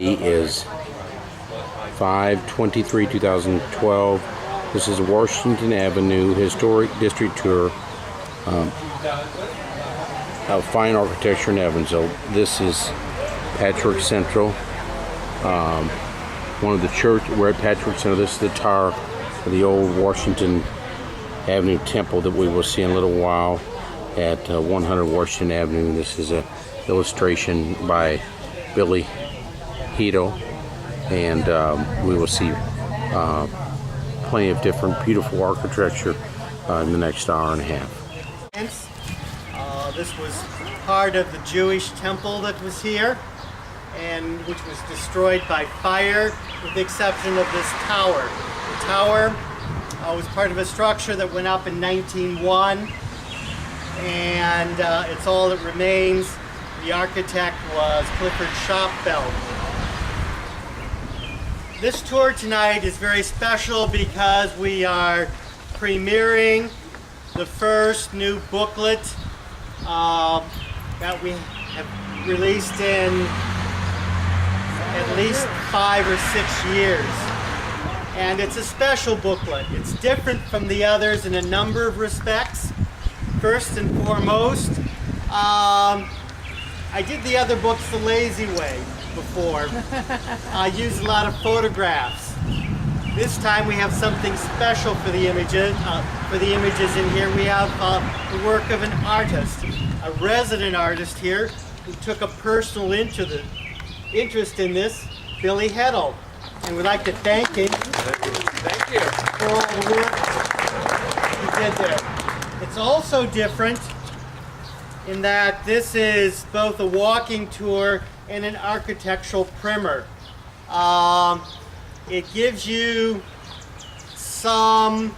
He is 5/23/2012. This is Washington Avenue Historic District Tour of Fine Architecture in Evansville. This is Patchwork Central. One of the church. We're at Patchwork Central. This is the tower of the old Washington Avenue Temple that we will see in a little while at 100 Washington Avenue. This is an illustration by Billy Hedel, and we will see plenty of different beautiful architecture in the next hour and a half. This was part of the Jewish temple that was here, and which was destroyed by fire, with the exception of this tower. The tower was part of a structure that went up in 1901, and it's all that remains. The architect was Clifford Shopbelt. This tour tonight is very special because we are premiering the first new booklet that we have released in at least 5 or 6 years. And it's a special booklet. It's different from the others in a number of respects. First and foremost, I did the other books the lazy way before. I used a lot of photographs. This time we have something special for the images. In here we have the work of an artist, a resident artist here, who took a personal interest in this, Billy Hedel, and we'd like to thank him. Thank you for all the work he did there. It's also different in that this is both a walking tour and an architectural primer. It gives you some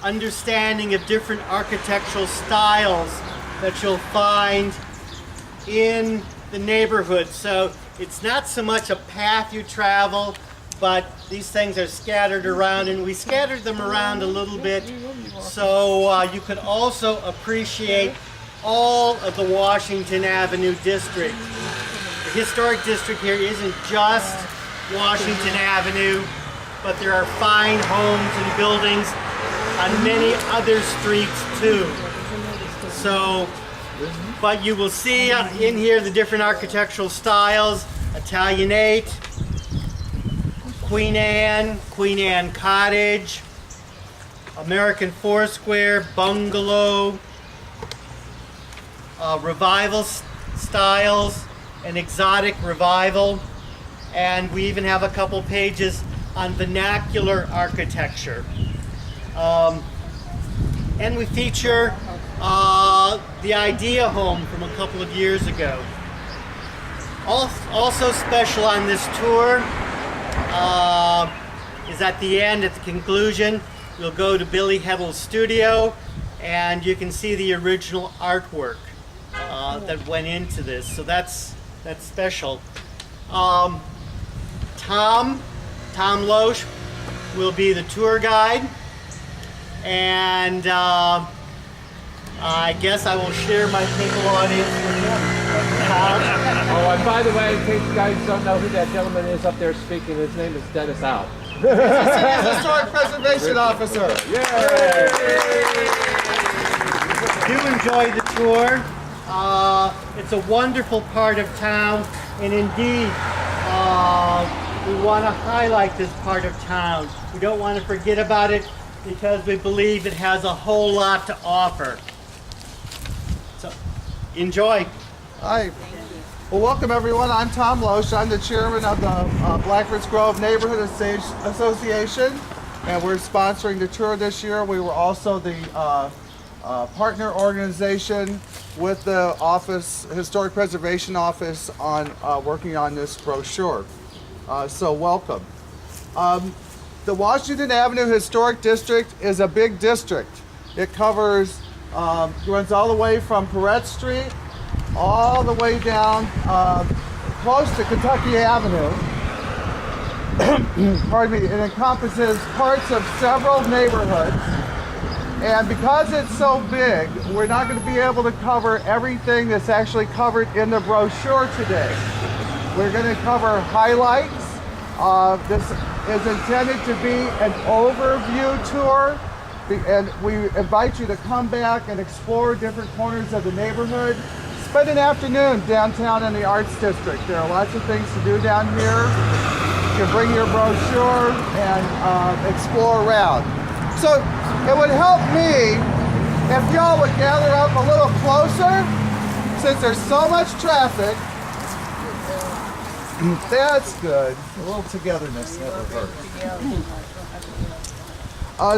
understanding of different architectural styles that you'll find in the neighborhood. So it's not so much a path you travel, but these things are scattered around, and we scattered them around a little bit so you could also appreciate all of the Washington Avenue district. The historic district here isn't just Washington Avenue, but there are fine homes and buildings on many other streets too. So, but you will see in here the different architectural styles: Italianate, Queen Anne Cottage, American Foursquare, Bungalow, Revival styles, an exotic revival, and we even have a couple pages on vernacular architecture. And we feature the Idea Home from a couple of years ago. Also special on this tour is at the end, at the conclusion, you'll go to Billy Hedel's studio and you can see the original artwork that went into this. So that's special. Tom Loesch will be the tour guide, and I guess I will share my people audience with him. Oh, and by the way, in case you guys don't know who that gentleman is up there speaking, his name is Dennis Al. He's a historic preservation officer. Yay! Do enjoy the tour. It's a wonderful part of town, and indeed, we want to highlight this part of town. We don't want to forget about it because we believe it has a whole lot to offer. So, enjoy. Hi. Well, welcome everyone. I'm Tom Loesch. I'm the chairman of the Blackford's Grove Neighborhood Association, and we're sponsoring the tour this year. We were also the partner organization with the Historic Preservation Office on working on this brochure. So welcome. The Washington Avenue Historic District is a big district. It covers, runs all the way from Perrette Street, all the way down close to Kentucky Avenue. Pardon me. It encompasses parts of several neighborhoods. And because it's so big, we're not going to be able to cover everything that's actually covered in the brochure today. We're going to cover highlights. This is intended to be an overview tour, and we invite you to come back and explore different corners of the neighborhood. Spend an afternoon downtown in the Arts District. There are lots of things to do down here. You can bring your brochure and explore around. So it would help me if y'all would gather up a little closer, since there's so much traffic. That's good. A little togetherness never hurts.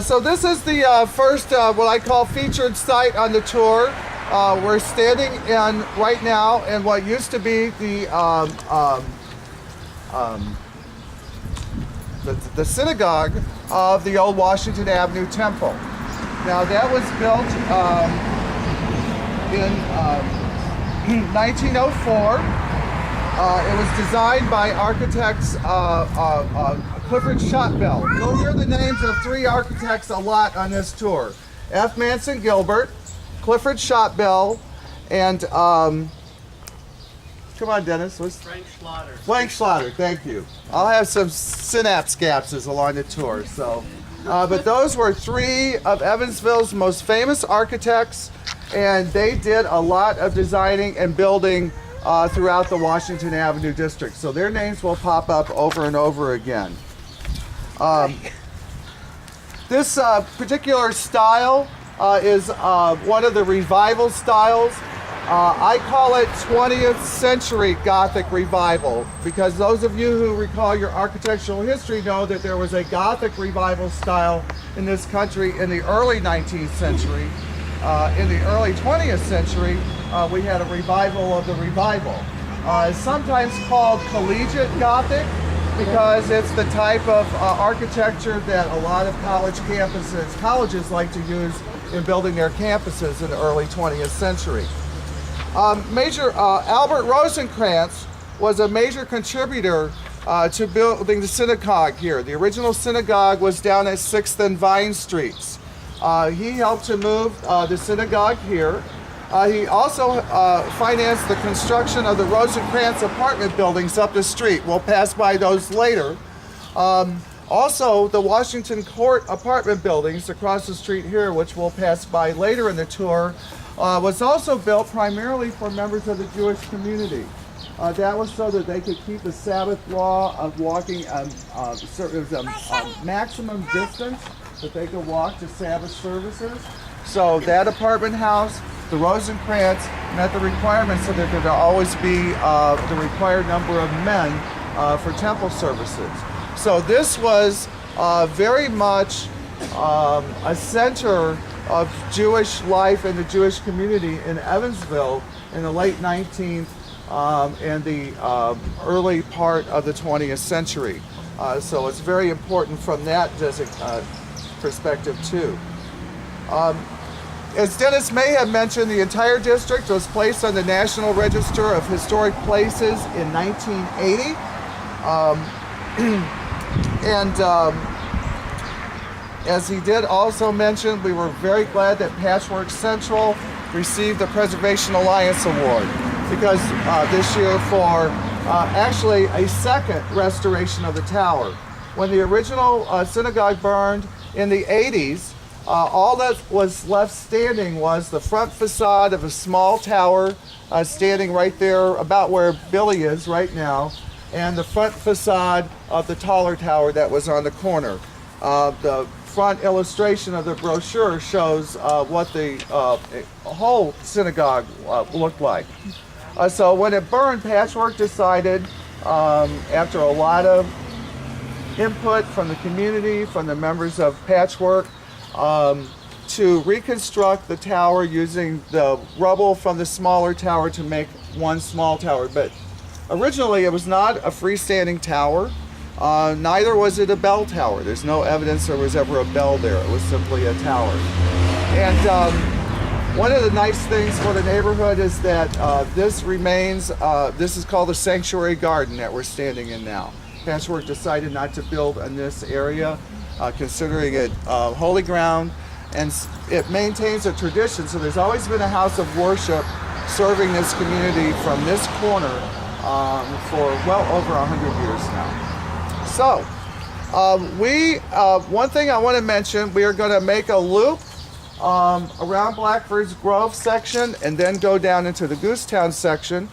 So this is the first, what I call featured site on the tour. We're standing in right now in what used to be the synagogue of the old Washington Avenue Temple. Now that was built in 1904. It was designed by architects Clifford Shotwell. You'll hear the names of 3 architects a lot on this tour. F. Manson Gilbert, Clifford Shotwell, and come on, Dennis. Frank Schlatter. Frank Schlatter, thank you. I'll have some synapse gaps along the tour. So, but those were 3 of Evansville's most famous architects, and they did a lot of designing and building throughout the Washington Avenue district. So their names will pop up over and over again. This particular style is one of the revival styles. I call it 20th century Gothic revival, because those of you who recall your architectural history know that there was a Gothic revival style in this country in the early 19th century. In the early 20th century, we had a revival of the revival. It's sometimes called collegiate Gothic because it's the type of architecture that a lot of colleges like to use in building their campuses in the early 20th century. Albert Rosencrantz was a major contributor to building the synagogue here. The original synagogue was down at 6th and Vine Streets. He helped to move the synagogue here. He also financed the construction of the Rosencrantz apartment buildings up the street. We'll pass by those later. Also, the Washington Court apartment buildings across the street here, which we'll pass by later in the tour, was also built primarily for members of the Jewish community. That was so that they could keep the Sabbath law of walking maximum distance that they could walk to Sabbath services. So that apartment house, the Rosencrantz, met the requirements so that there would always be the required number of men for temple services. So this was very much a center of Jewish life in the Jewish community in Evansville in the late 19th and the early part of the 20th century. So it's very important from that perspective too. As Dennis may have mentioned, the entire district was placed on the National Register of Historic Places in 1980. As he did also mention, we were very glad that Patchwork Central received the Preservation Alliance Award, because this year for actually a second restoration of the tower. When the original synagogue burned in the 80s, all that was left standing was the front facade of a small tower standing right there about where Billy is right now, and the front facade of the taller tower that was on the corner. The front illustration of the brochure shows what the whole synagogue looked like. So when it burned, Patchwork decided, after a lot of input from the community, from the members of Patchwork, to reconstruct the tower using the rubble from the smaller tower to make one small tower. But originally it was not a freestanding tower. Neither was it a bell tower. There's no evidence there was ever a bell there. It was simply a tower. And one of the nice things for the neighborhood is that this remains, this is called the Sanctuary Garden that we're standing in now. Patchwork decided not to build in this area, considering it holy ground, and it maintains a tradition. So there's always been a house of worship serving this community from this corner for well over 100 years now. So, one thing I want to mention, we are going to make a loop around Blackbird's Grove section and then go down into the Goosetown section.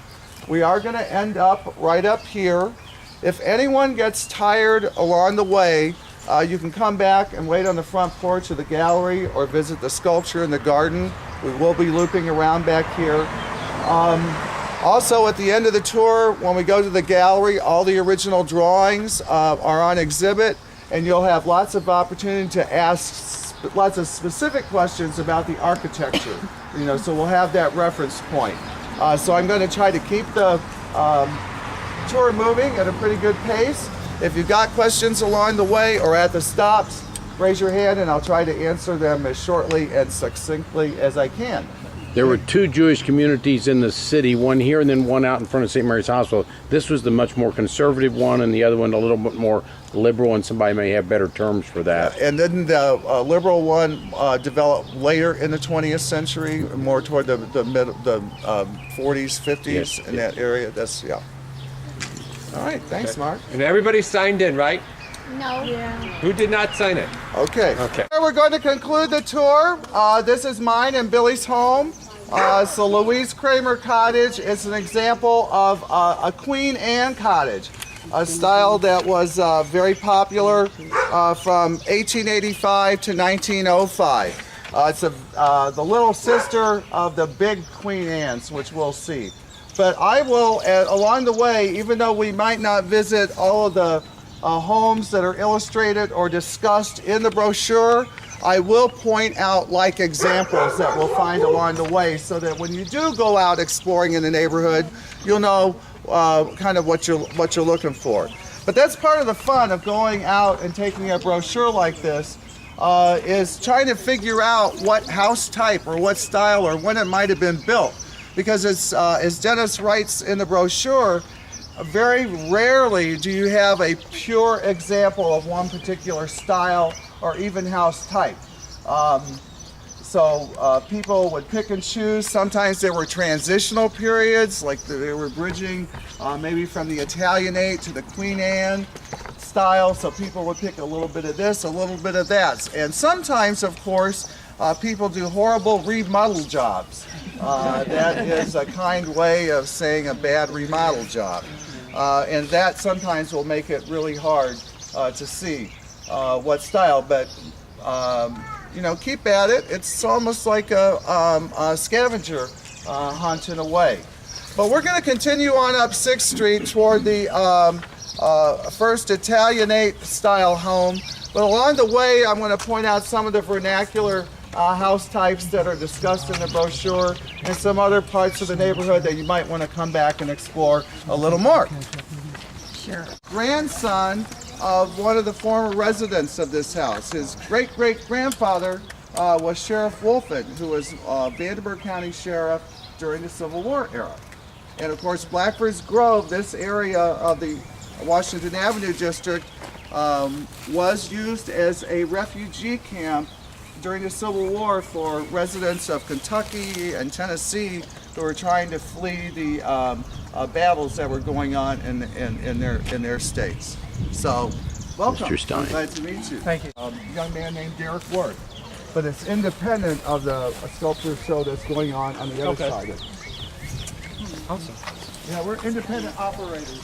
We are going to end up right up here. If anyone gets tired along the way, you can come back and wait on the front porch of the gallery or visit the sculpture in the garden. We will be looping around back here. Also, at the end of the tour, when we go to the gallery, all the original drawings are on exhibit, and you'll have lots of opportunity to ask lots of specific questions about the architecture. So we'll have that reference point. So I'm going to try to keep the tour moving at a pretty good pace. If you've got questions along the way or at the stops, raise your hand and I'll try to answer them as shortly and succinctly as I can. There were two Jewish communities in the city, one here and then one out in front of St. Mary's Hospital. This was the much more conservative one, and the other one a little bit more liberal, and somebody may have better terms for that. And then the liberal one developed later in the 20th century, more toward the 40s, 50s, Yes, in that area. That's, yeah. All right, thanks, Mark. And everybody signed in, right? No. Yeah. Who did not sign it? Okay. Okay. We're going to conclude the tour. This is mine and Billy's home. So Louise Kramer Cottage is an example of a Queen Anne cottage, a style that was very popular from 1885 to 1905. It's the little sister of the big Queen Anne's, which we'll see. But I will, along the way, even though we might not visit all of the homes that are illustrated or discussed in the brochure, I will point out like examples that we'll find along the way, so that when you do go out exploring in the neighborhood, you'll know kind of what you're looking for. But that's part of the fun of going out and taking a brochure like this, is trying to figure out what house type or what style or when it might have been built. Because as Dennis writes in the brochure, very rarely do you have a pure example of one particular style or even house type. So people would pick and choose. Sometimes there were transitional periods, like they were bridging maybe from the Italianate to the Queen Anne style. So people would pick a little bit of this, a little bit of that. And sometimes, of course, people do horrible remodel jobs. That is a kind way of saying a bad remodel job. And that sometimes will make it really hard to see what style, but keep at it. It's almost like a scavenger hunt in a way. But we're going to continue on up 6th Street toward the first Italianate style home. But along the way, I'm going to point out some of the vernacular house types that are discussed in the brochure and some other parts of the neighborhood that you might want to come back and explore a little more. Sure. Grandson of one of the former residents of this house. His great-great-grandfather was Sheriff Wolfen, who was Vanderburgh County Sheriff during the Civil War era. And of course, Blackbird's Grove, this area of the Washington Avenue district, was used as a refugee camp during the Civil War for residents of Kentucky and Tennessee who were trying to flee the battles that were going on in their states. So, welcome. Mr. Stein. I'm glad to meet you. Thank you. A young man named Derek Ward. But it's independent of the sculpture show that's going on the other side of it. Awesome. Yeah, we're independent operators.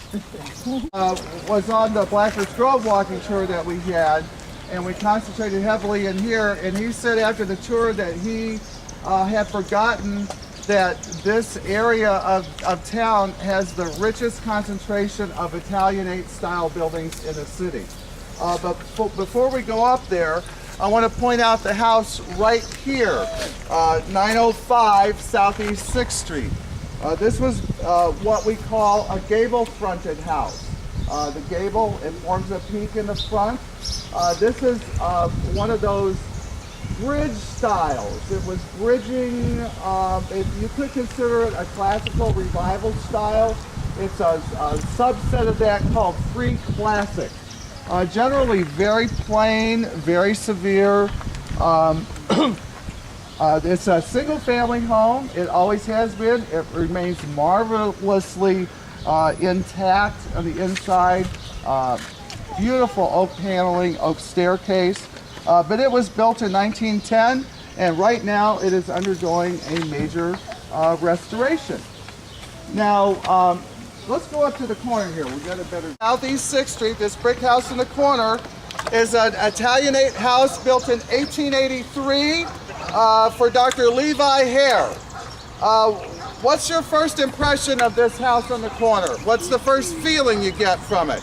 Was on the Blackbird's Grove walking tour that we had, and we concentrated heavily in here, and he said after the tour that he had forgotten that this area of town has the richest concentration of Italianate style buildings in the city. But before we go up there, I want to point out the house right here, 905 Southeast 6th Street. This was what we call a gable-fronted house. The gable, it forms a peak in the front. This is one of those bridge styles. It was bridging, you could consider it a classical revival style. It's a subset of that called Free Classic. Generally very plain, very severe. It's a single family home. It always has been. It remains marvelously intact on the inside. Beautiful oak paneling, oak staircase. But it was built in 1910, and right now it is undergoing a major restoration. Now, let's go up to the corner here. We got a better. Southeast 6th Street, this brick house in the corner is an Italianate house built in 1883 for Dr. Levi Hare. What's your first impression of this house on the corner? What's the first feeling you get from it?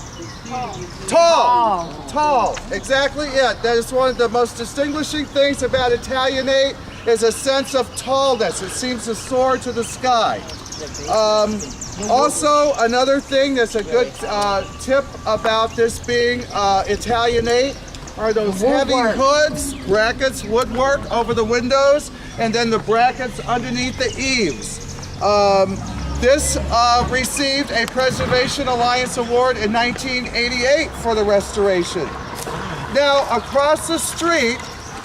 Tall. Tall. Exactly it. That is one of the most distinguishing things about Italianate is a sense of tallness. It seems to soar to the sky. Also, another thing that's a good tip about this being Italianate are those heavy hoods, brackets, woodwork over the windows, and then the brackets underneath the eaves. This received a Preservation Alliance Award in 1988 for the restoration. Now, across the street,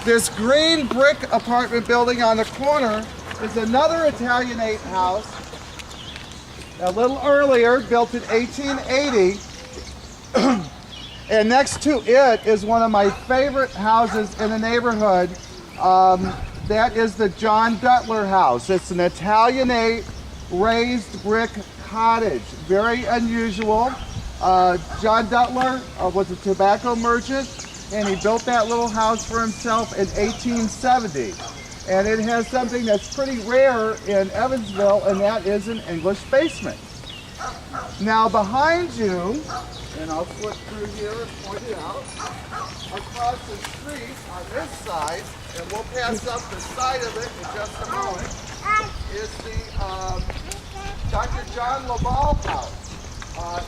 this green brick apartment building on the corner is another Italianate house, a little earlier, built in 1880. And next to it is one of my favorite houses in the neighborhood. That is the John Duttler house. It's an Italianate raised brick cottage. Very unusual. John Duttler was a tobacco merchant, and he built that little house for himself in 1870. And it has something that's pretty rare in Evansville, and that is an English basement. Now behind you, and I'll flip through here and point it out, across the street on this side, and we'll pass up the side of it in just a moment, is the Dr. John Laval house.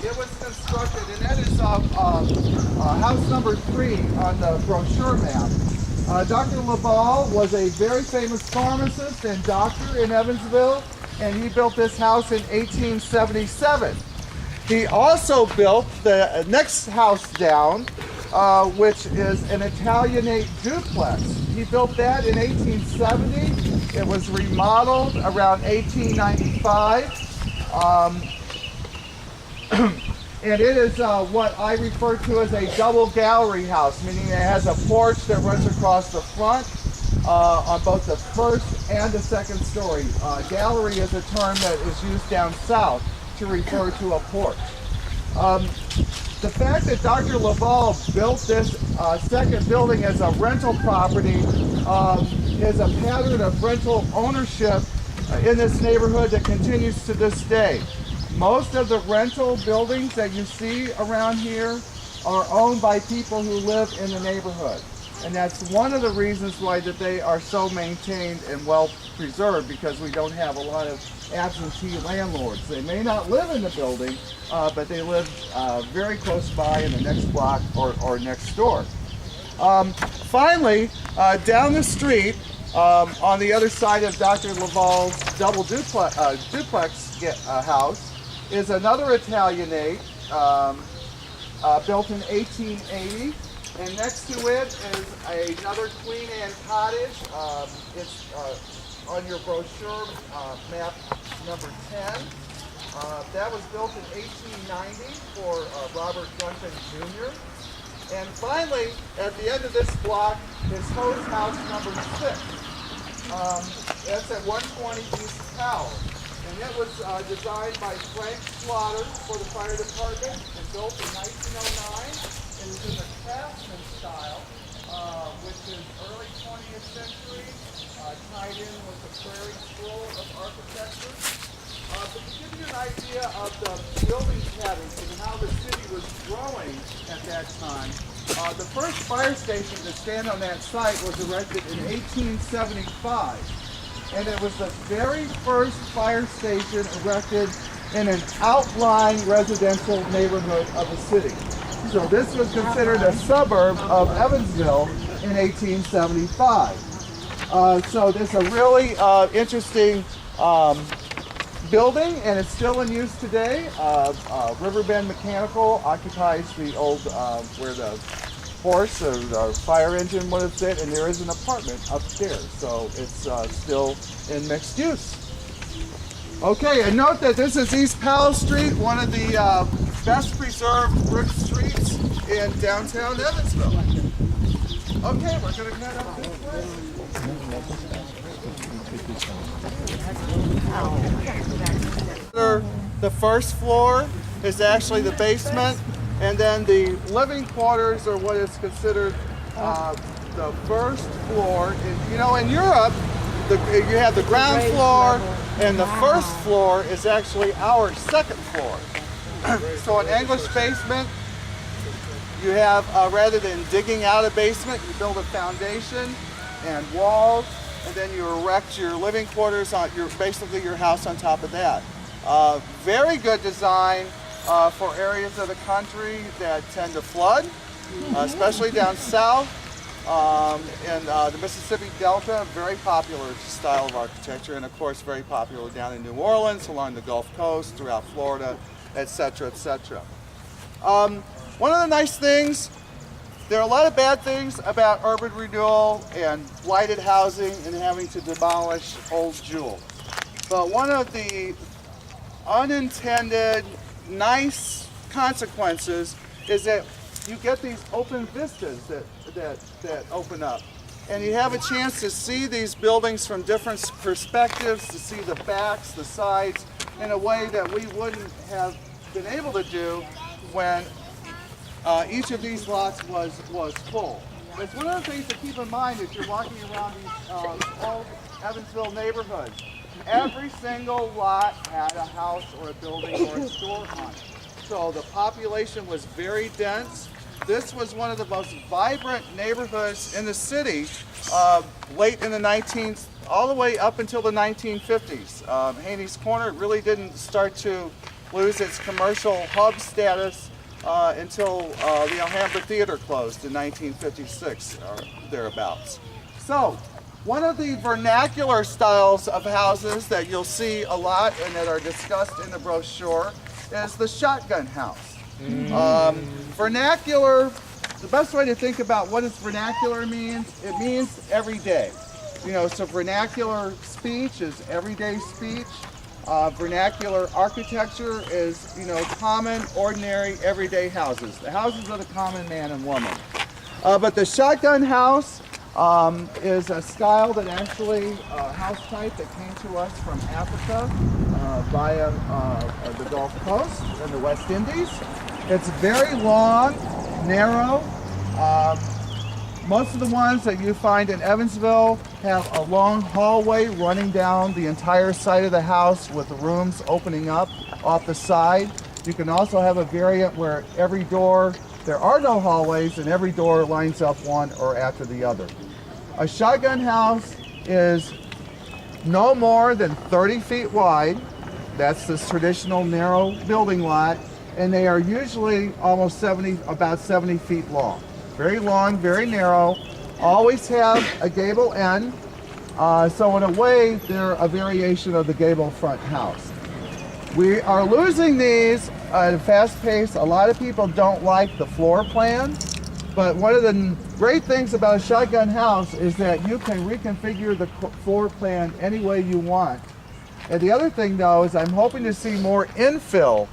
It was constructed, and that is house number 3 on the brochure map. Dr. Laval was a very famous pharmacist and doctor in Evansville, and he built this house in 1877. He also built the next house down, which is an Italianate duplex. He built that in 1870. It was remodeled around 1895. And it is what I refer to as a double gallery house, meaning it has a porch that runs across the front on both the first and the second story. Gallery is a term that is used down south to refer to a porch. The fact that Dr. Laval built this second building as a rental property is a pattern of rental ownership in this neighborhood that continues to this day. Most of the rental buildings that you see around here are owned by people who live in the neighborhood. And that's one of the reasons why that they are so maintained and well preserved, because we don't have a lot of absentee landlords. They may not live in the building, but they live very close by in the next block or next door. Finally, down the street, on the other side of Dr. Laval's double duplex house, is another Italianate built in 1880, and next to it is another Queen Anne cottage. It's on your brochure map number 10. That was built in 1890 for Robert Duncan Jr. And finally, at the end of this block is hose house number 6. That's at 120 East Powell. And it was designed by Frank Slaughter for the fire department and built in 1909. It is in the craftsman style, which is early 20th century, tied in with the prairie scroll of architecture. But to give you an idea of the building patterns and how the city was growing at that time, the first fire station to stand on that site was erected in 1875. And it was the very first fire station erected in an outlying residential neighborhood of the city. So this was considered a suburb of Evansville in 1875. So this is a really interesting building, and it's still in use today. Riverbend Mechanical occupies the old where the horse or the fire engine would have sit, and there is an apartment upstairs, so it's still in mixed use. Okay, and note that this is East Powell Street, one of the best preserved brick streets in downtown Evansville. Okay, we're going to head up this way. The first floor is actually the basement, and then the living quarters are what is considered the first floor. In Europe, you have the ground floor, and the first floor is actually our second floor. So an English basement, you have, rather than digging out a basement, you build a foundation and walls, and then you erect your living quarters on basically your house on top of that. Very good design for areas of the country that tend to flood, especially down south. And the Mississippi Delta, very popular style of architecture, and of course very popular down in New Orleans, along the Gulf Coast, throughout Florida, etc., etc. One of the nice things, there are a lot of bad things about urban renewal and blighted housing and having to demolish old jewels. But one of the unintended nice consequences is that you get these open vistas that open up. And you have a chance to see these buildings from different perspectives, to see the backs, the sides, in a way that we wouldn't have been able to do when each of these lots was full. It's one of the things to keep in mind as you're walking around these old Evansville neighborhoods. Every single lot had a house or a building or a store on it. So the population was very dense. This was one of the most vibrant neighborhoods in the city late in the 19th, all the way up until the 1950s. Haney's Corner really didn't start to lose its commercial hub status until the Alhambra Theater closed in 1956 or thereabouts. So, one of the vernacular styles of houses that you'll see a lot and that are discussed in the brochure is the shotgun house. Vernacular, the best way to think about what does vernacular means, it means every day. So vernacular speech is everyday speech. Vernacular architecture is, common, ordinary, everyday houses. The houses of the common man and woman. But the shotgun house is a style that actually, a house type that came to us from Africa via the Gulf Coast and the West Indies. It's very long, narrow. Most of the ones that you find in Evansville have a long hallway running down the entire side of the house with the rooms opening up off the side. You can also have a variant where every door, there are no hallways and every door lines up one or after the other. A shotgun house is no more than 30 feet wide. That's this traditional narrow building lot. And they are usually about 70 feet long. Very long, very narrow, always have a gable end. So in a way, they're a variation of the gable front house. We are losing these at a fast pace. A lot of people don't like the floor plan, but one of the great things about a shotgun house is that you can reconfigure the floor plan any way you want. And the other thing though is I'm hoping to see more infill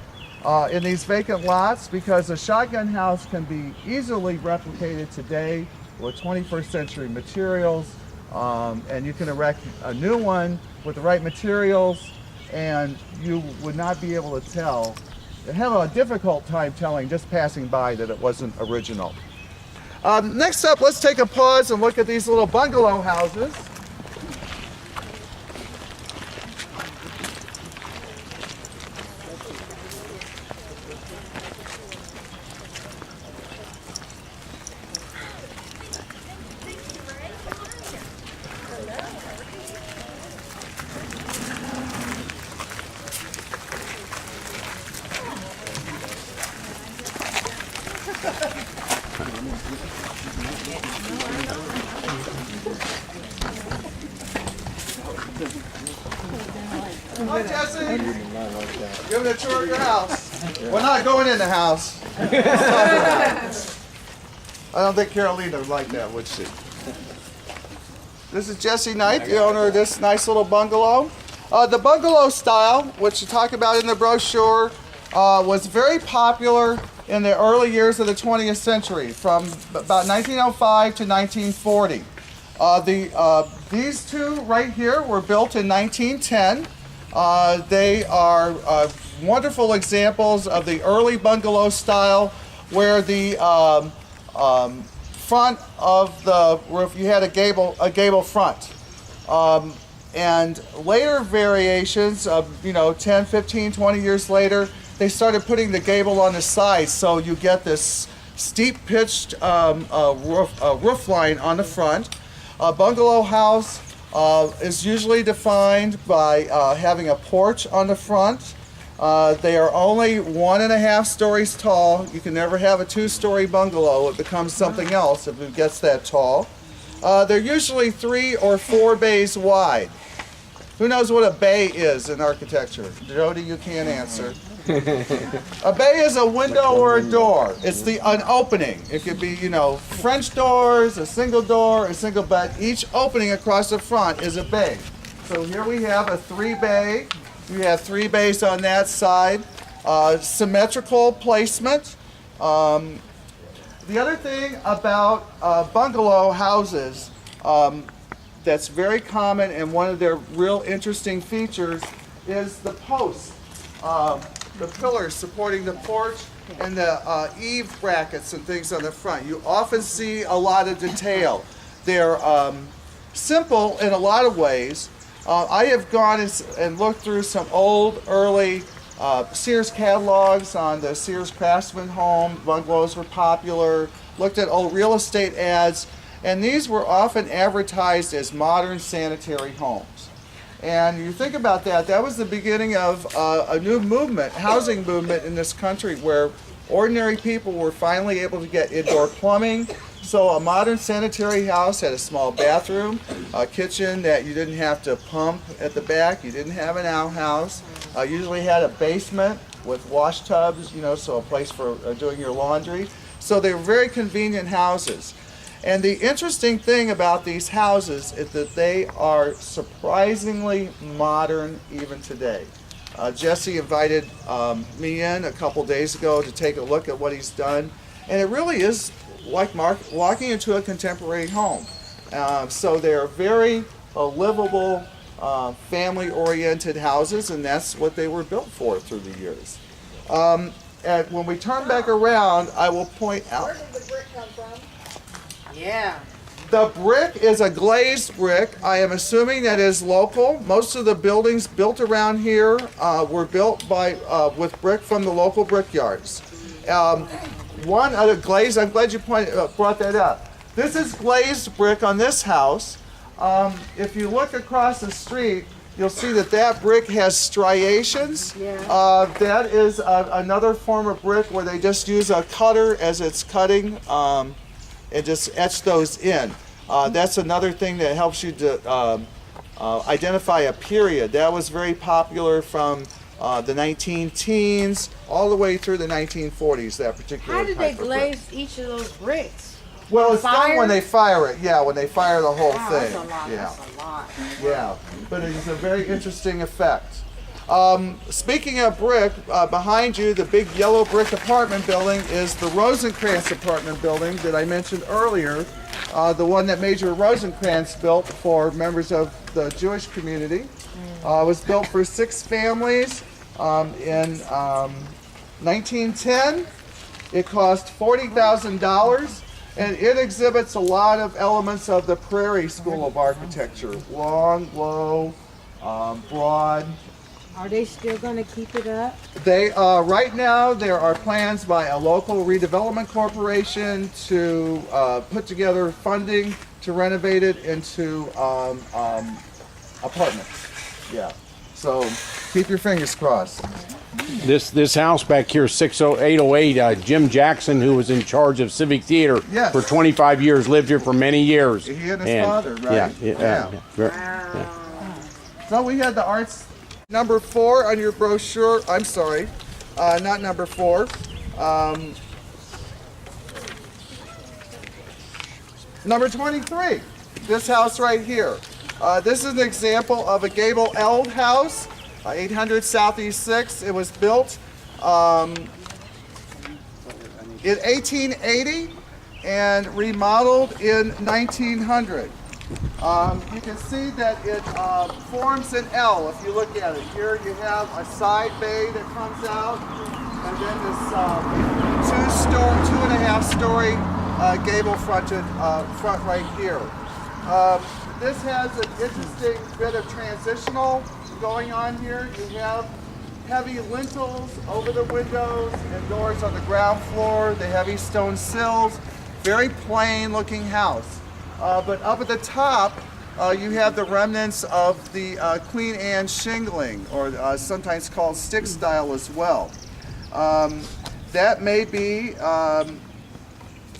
in these vacant lots, because a shotgun house can be easily replicated today with 21st century materials, and you can erect a new one with the right materials, and you would not be able to tell, have a difficult time telling just passing by that it wasn't original. Next up, let's take a pause and look at these little bungalow houses. Hi, Jesse. Give it a tour of your house. We're not going in the house. I don't think Carolina would like that, would she? This is Jesse Knight, the owner of this nice little bungalow. The bungalow style, which you talk about in the brochure, was very popular in the early years of the 20th century, from about 1905 to 1940. These two right here were built in 1910. They are wonderful examples of the early bungalow style, where the front of the roof, you had a gable front. And later variations of, 10, 15, 20 years later, they started putting the gable on the side, so you get this steep pitched roof line on the front. A bungalow house is usually defined by having a porch on the front. They are only 1.5 stories tall. You can never have a 2-story bungalow. It becomes something else if it gets that tall. They're usually 3 or 4 bays wide. Who knows what a bay is in architecture? Jody, you can't answer. A bay is a window or a door. It's an opening. It could be, French doors, a single door, a single bed. Each opening across the front is a bay. So here we have a 3-bay. You have 3 bays on that side. Symmetrical placement. The other thing about bungalow houses that's very common, and one of their real interesting features is the posts, the pillars supporting the porch, and the eave brackets and things on the front. You often see a lot of detail. They're simple in a lot of ways. I have gone and looked through some old, early Sears catalogs on the Sears Craftsman home. Bungalows were popular. Looked at old real estate ads, and these were often advertised as modern sanitary homes. And you think about that, that was the beginning of a new movement, housing movement in this country, where ordinary people were finally able to get indoor plumbing. So a modern sanitary house had a small bathroom, a kitchen that you didn't have to pump at the back. You didn't have an outhouse. Usually had a basement with wash tubs, so a place for doing your laundry. So they were very convenient houses. And the interesting thing about these houses is that they are surprisingly modern even today. Jesse invited me in a couple days ago to take a look at what he's done, and it really is like walking into a contemporary home. So they're very livable, family-oriented houses, and that's what they were built for through the years. And when we turn back around, I will point out. Where did the brick come from? Yeah. The brick is a glazed brick. I am assuming that is local. Most of the buildings built around here were built with brick from the local brickyards. One other glaze, I'm glad you brought that up. This is glazed brick on this house. If you look across the street, you'll see that brick has striations. Yeah. That is another form of brick where they just use a cutter as it's cutting and just etch those in. That's another thing that helps you to identify a period. That was very popular from the 19-teens all the way through the 1940s, that particular How did they type of brick. glaze each of those bricks? Well, it's done Fire? when they fire it. Yeah, when they fire the whole Wow, thing. that's a lot. Yeah. That's a lot. Yeah, but it's a very interesting effect. Speaking of brick, behind you, the big yellow brick apartment building is the Rosencrantz apartment building that I mentioned earlier, the one that Major Rosencrantz built for members of the Jewish community. It was built for 6 families in 1910. It cost $40,000. And it exhibits a lot of elements of the Prairie School of Architecture. Long, low, broad. Are they still going to keep it up? They right now there are plans by a local redevelopment corporation to put together funding to renovate it into apartments. Yeah. So keep your fingers crossed. This house back here, 808, Jim Jackson, who was in charge of Civic Theater Yes. for 25 years, lived here for many years. He and his father, right? Yeah. So we had the arts number 4 on your brochure. I'm sorry, not number 4. Number 23. This house right here. This is an example of a gable-elled house, 800 Southeast 6. It was built in 1880 and remodeled in 1900. You can see that it forms an L if you look at it. Here you have a side bay that comes out, and then this 2.5-story gable fronted front right here. This has an interesting bit of transitional going on here. You have heavy lintels over the windows and doors on the ground floor, the heavy stone sills, very plain looking house. But up at the top, you have the remnants of the Queen Anne shingling, or sometimes called stick style as well. That may be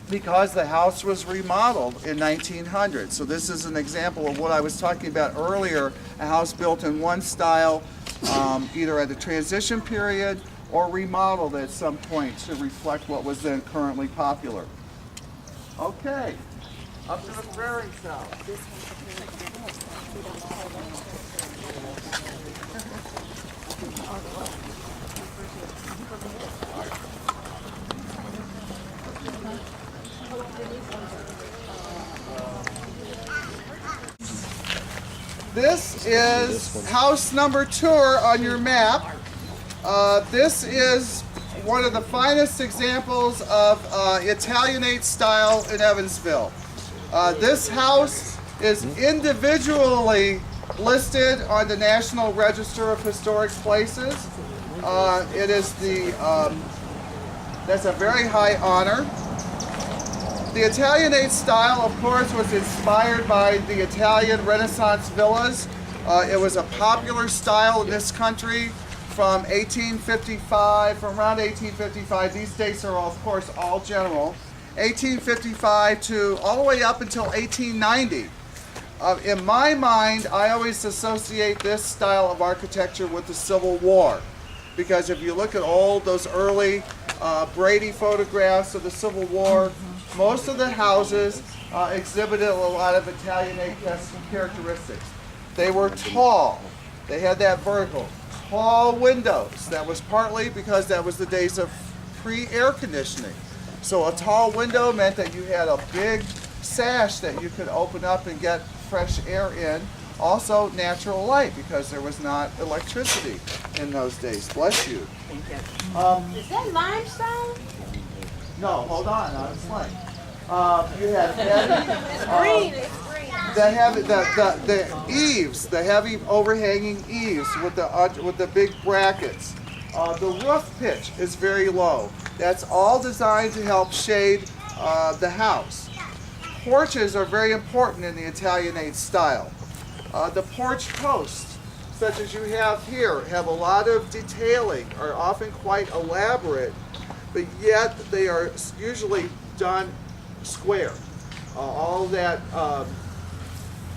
because the house was remodeled in 1900. So this is an example of what I was talking about earlier, a house built in one style, either at the transition period or remodeled at some point to reflect what was then currently popular. Okay, up to the prairie south. This is house number 2 on your map. This is one of the finest examples of Italianate style in Evansville. This house is individually listed on the National Register of Historic Places. It is that's a very high honor. The Italianate style, of course, was inspired by the Italian Renaissance villas. It was a popular style in this country from 1855, from around 1855. These dates are, of course, all general. 1855 to all the way up until 1890. In my mind, I always associate this style of architecture with the Civil War, because if you look at those early Brady photographs of the Civil War, most of the houses exhibited a lot of Italianate characteristics. They were tall. They had that vertical. Tall windows. That was partly because that was the days of pre-air conditioning. So a tall window meant that you had a big sash that you could open up and get fresh air in. Also natural light, because there was not electricity in those days. Bless you. Is that limestone? No, hold on, I'll explain. You have heavy, It's green. the eaves, the heavy overhanging eaves with the big brackets. The roof pitch is very low. That's all designed to help shade the house. Porches are very important in the Italianate style. The porch posts, such as you have here, have a lot of detailing, are often quite elaborate, but yet they are usually done square. All that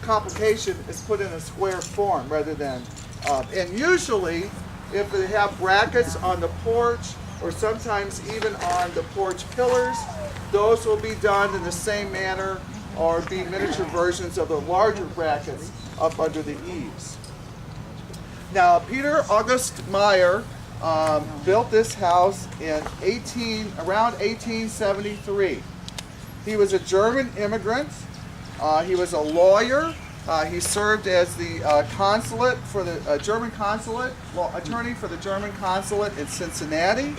complication is put in a square form rather than, and usually if they have brackets on the porch or sometimes even on the porch pillars, those will be done in the same manner or be miniature versions of the larger brackets up under the eaves. Now, Peter August Meyer built this house in around 1873. He was a German immigrant. He was a lawyer. He served as the consulate for the German consulate, attorney for the German consulate in Cincinnati.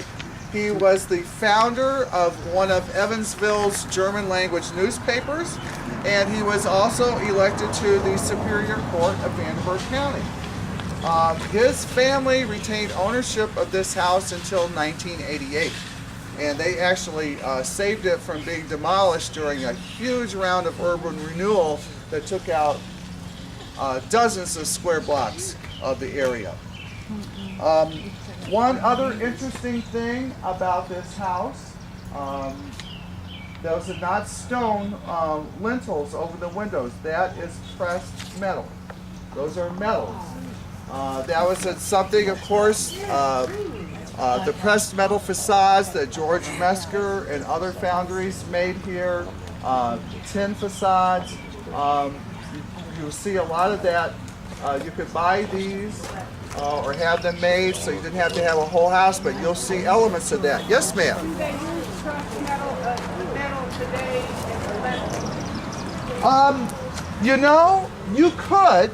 He was the founder of one of Evansville's German language newspapers, and he was also elected to the Superior Court of Vanderburgh County. His family retained ownership of this house until 1988, and they actually saved it from being demolished during a huge round of urban renewal that took out dozens of square blocks of the area. One other interesting thing about this house, those are not stone lintels over the windows. That is pressed metal. Those are metals. That was something, of course, the pressed metal facades that George Mesker and other foundries made here, tin facades. you see a lot of that. You could buy these or have them made, so you didn't have to have a whole house, but you'll see elements of that. Yes, ma'am. Do they use crushed metal today You know, you could.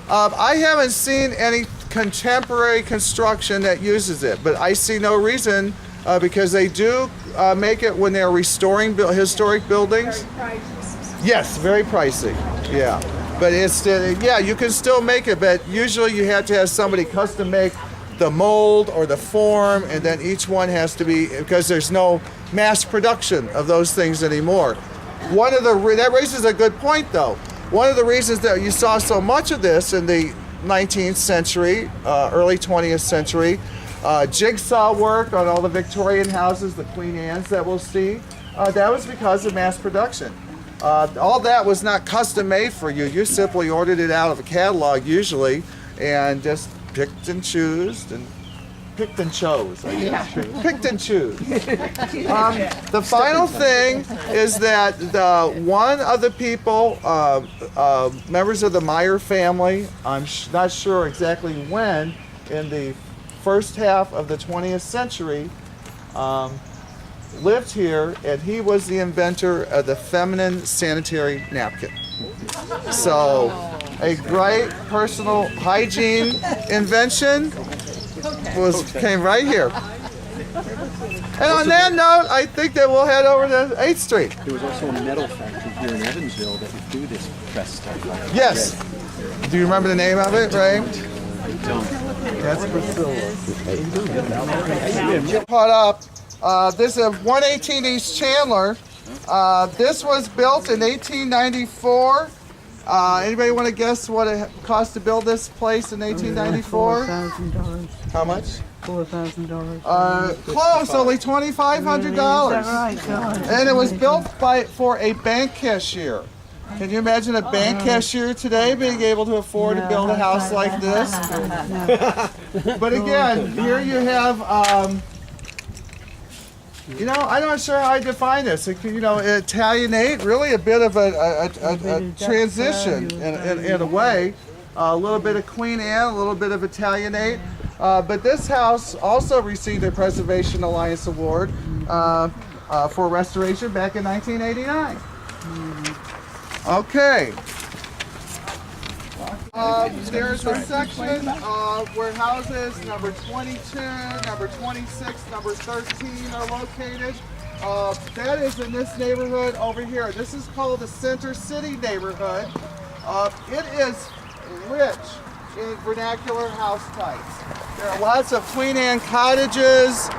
I haven't seen any contemporary construction that uses it, but I see no reason because they do make it when they're restoring historic buildings. Yes, very pricey. Yeah, but it's yeah, you can still make it, but usually you have to have somebody custom make the mold or the form, and then each one has to be, because there's no mass production of those things anymore. That raises a good point, though. One of the reasons that you saw so much of this in the 19th century, early 20th century, jigsaw work on all the Victorian houses, the Queen Anne's that we'll see, that was because of mass production. All that was not custom made for you. You simply ordered it out of a catalog usually and just picked and chose. Picked and chose. Picked and choose. The final thing is that one of the people, members of the Meyer family, I'm not sure exactly when, in the first half of the 20th century, lived here, and he was the inventor of the feminine sanitary napkin. So, a great personal hygiene invention came right here. And on that note, I think that we'll head over to 8th Street. There was also a metal factory here in Evansville that would do this press stuff. Yes. Do you remember the name of it, Ray? I don't. That's Priscilla. Caught up. This is 118 East Chandler. This was built in 1894. Anybody want to guess what it cost to build this place in 1894? $4,000. How much? $4,000. Close, only $2,500. Right, God. And it was built for a bank cashier. Can you imagine a bank cashier today being able to afford to build a house like this? But again, here you have, you know, I'm not sure how I define this. Italianate, really a bit of a transition in a way. A little bit of Queen Anne, a little bit of Italianate. But this house also received a Preservation Alliance Award for restoration back in 1989. Okay. There's a section where houses number 22, number 26, number 13 are located. That is in this neighborhood over here. This is called the Center City neighborhood. It is rich in vernacular house types. There are lots of Queen Anne cottages,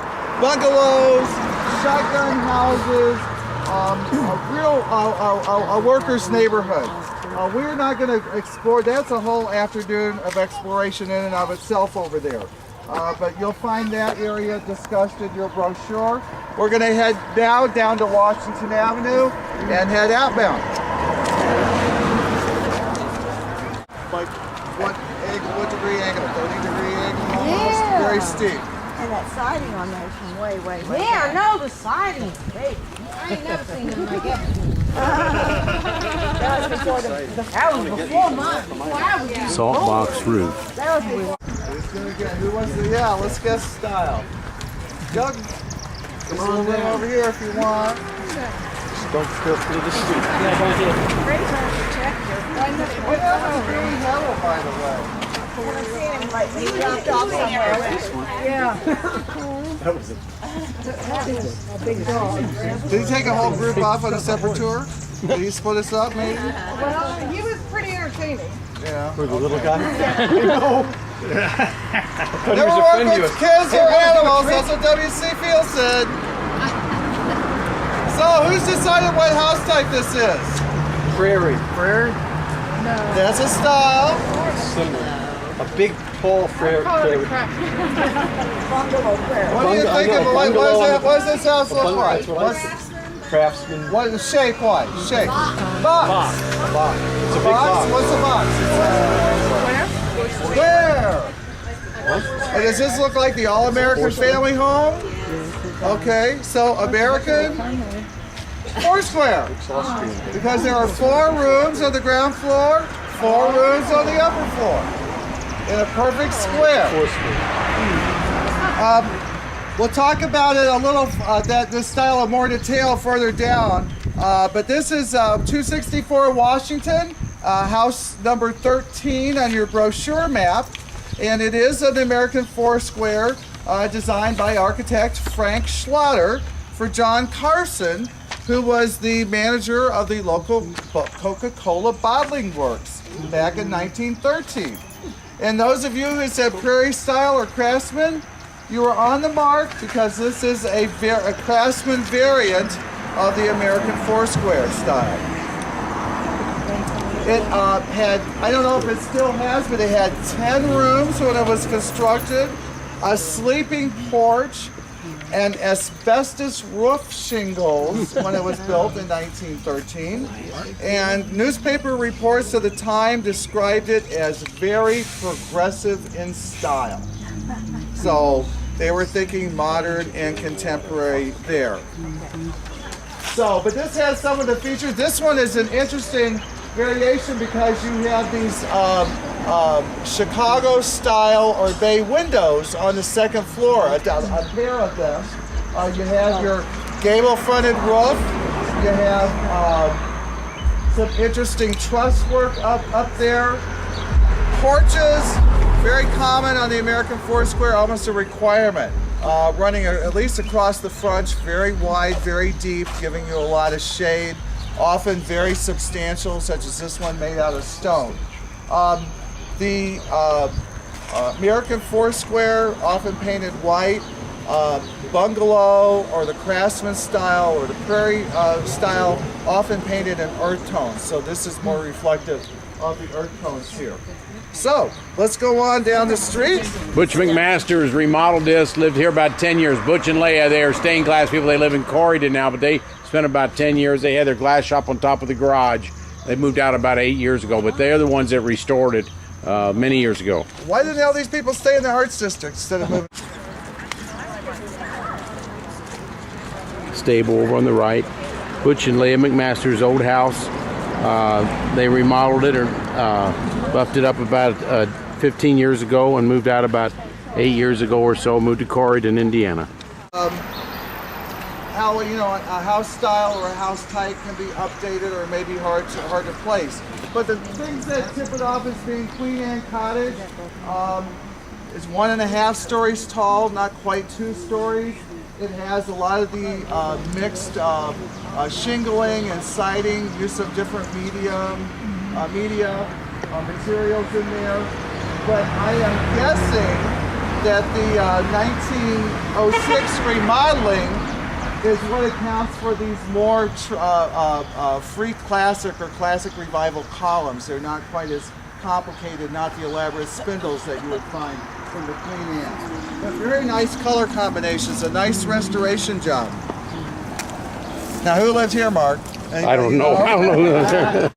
bungalows, shotgun houses, a workers' neighborhood. We're not going to explore, that's a whole afternoon of exploration in and of itself over there. But you'll find that area discussed in your brochure. We're going to head now down to Washington Avenue and head outbound. Like what degree angle? 30-degree angle almost? Yeah. Very steep. And that siding on there is from way, way, way Yeah, I back. know the siding. Hey, I ain't never seen nothing like that. That was before the That was before mine. Before I was getting Salt box roof. that was before. Who's gonna get? Who wants to? Yeah, let's guess style. Doug, there's a little room over here if you want. Don't spill through the street. Great protector. What happened to Green Hedel, by the way? Haven't seen him lately. He dropped off somewhere. Yeah. That was A big dog. Did he take a whole group off on a separate tour? Did he split us up, maybe? Well, he was pretty entertaining. Yeah. for the little guy. Never work with kids or animals. That's what W.C. Field said. So, who's decided what house type this is? Prairie. Prairie? That's a style. A big, tall prairie. Bungalow prayer. What do you think of it? What does this house look like? Craftsman. What is the shape like? Shape. Box. Box. It's a big box. What's a box? Square. And does this look like the all-American family home? Okay, so American Foursquare. Because there are 4 rooms on the ground floor, 4 rooms on the upper floor in a perfect square. We'll talk about it a little, this style in more detail further down. But this is 264 Washington, house number 13 on your brochure map. And it is an American Foursquare designed by architect Frank Schlatter for John Carson, who was the manager of the local Coca-Cola bottling works back in 1913. And those of you who said Prairie Style or Craftsman, you are on the mark, because this is a Craftsman variant of the American Foursquare style. It had, I don't know if it still has, but it had 10 rooms when it was constructed, a sleeping porch, and asbestos roof shingles when it was built in 1913. And newspaper reports of the time described it as very progressive in style. So they were thinking modern and contemporary there. So, but this has some of the features. This one is an interesting variation because you have these Chicago style or bay windows on the second floor, a pair of them. You have your gable fronted roof. You have some interesting truss work up there. Porches, very common on the American Foursquare, almost a requirement. Running at least across the front, very wide, very deep, giving you a lot of shade. Often very substantial, such as this one made out of stone. The American Foursquare, often painted white. Bungalow or the Craftsman style or the Prairie style, often painted in earth tones. So this is more reflective of the earth tones here. So let's go on down the street. Butch McMaster has remodeled this, lived here about 10 years. Butch and Leah, they are stained glass people. They live in Corridon now, but they spent about 10 years. They had their glass shop on top of the garage. They moved out about 8 years ago, but they're the ones that restored it many years ago. Why didn't all these people stay in the Arts District instead of moving? Stable over on the right. Butch and Leah McMaster's old house. They remodeled it or buffed it up about 15 years ago and moved out about 8 years ago or so. Moved to Corridon, Indiana. How a house style or a house type can be updated or maybe hard to place. But the things that tip it off as being Queen Anne Cottage is 1.5 stories tall, not quite 2 stories. It has a lot of the mixed shingling and siding, use of different media materials in there. But I am guessing that the 1906 remodeling is what accounts for these more free classic or classic revival columns. They're not quite as complicated, not the elaborate spindles that you would find from the Queen Anne. But very nice color combinations, a nice restoration job. Now, who lived here, Mark? Anybody I don't know. I don't know who lives there.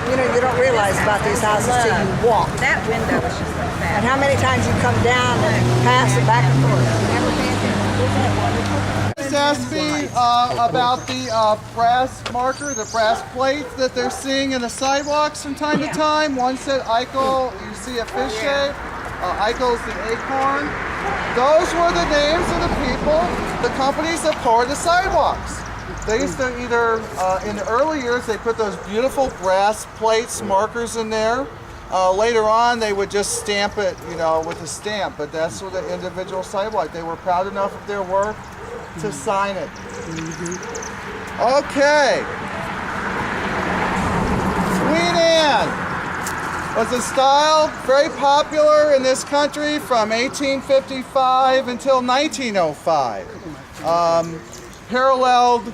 You don't realize about these houses till you walk. That window is just like that. And how many times you come down and pass it back and forth. Never been there. Ms. Aspie, about the brass marker, the brass plates that they're seeing in the sidewalks from time to time. One said Eichel, you see a fish shape. Eichel's the acorn. Those were the names of the people, the companies that poured the sidewalks. They used to either, in the early years, they put those beautiful brass plates, markers in there. Later on, they would just stamp it, with a stamp, but that's for the individual sidewalk. They were proud enough of their work to sign it. Okay. Queen Anne was a style very popular in this country from 1855 until 1905. Paralleled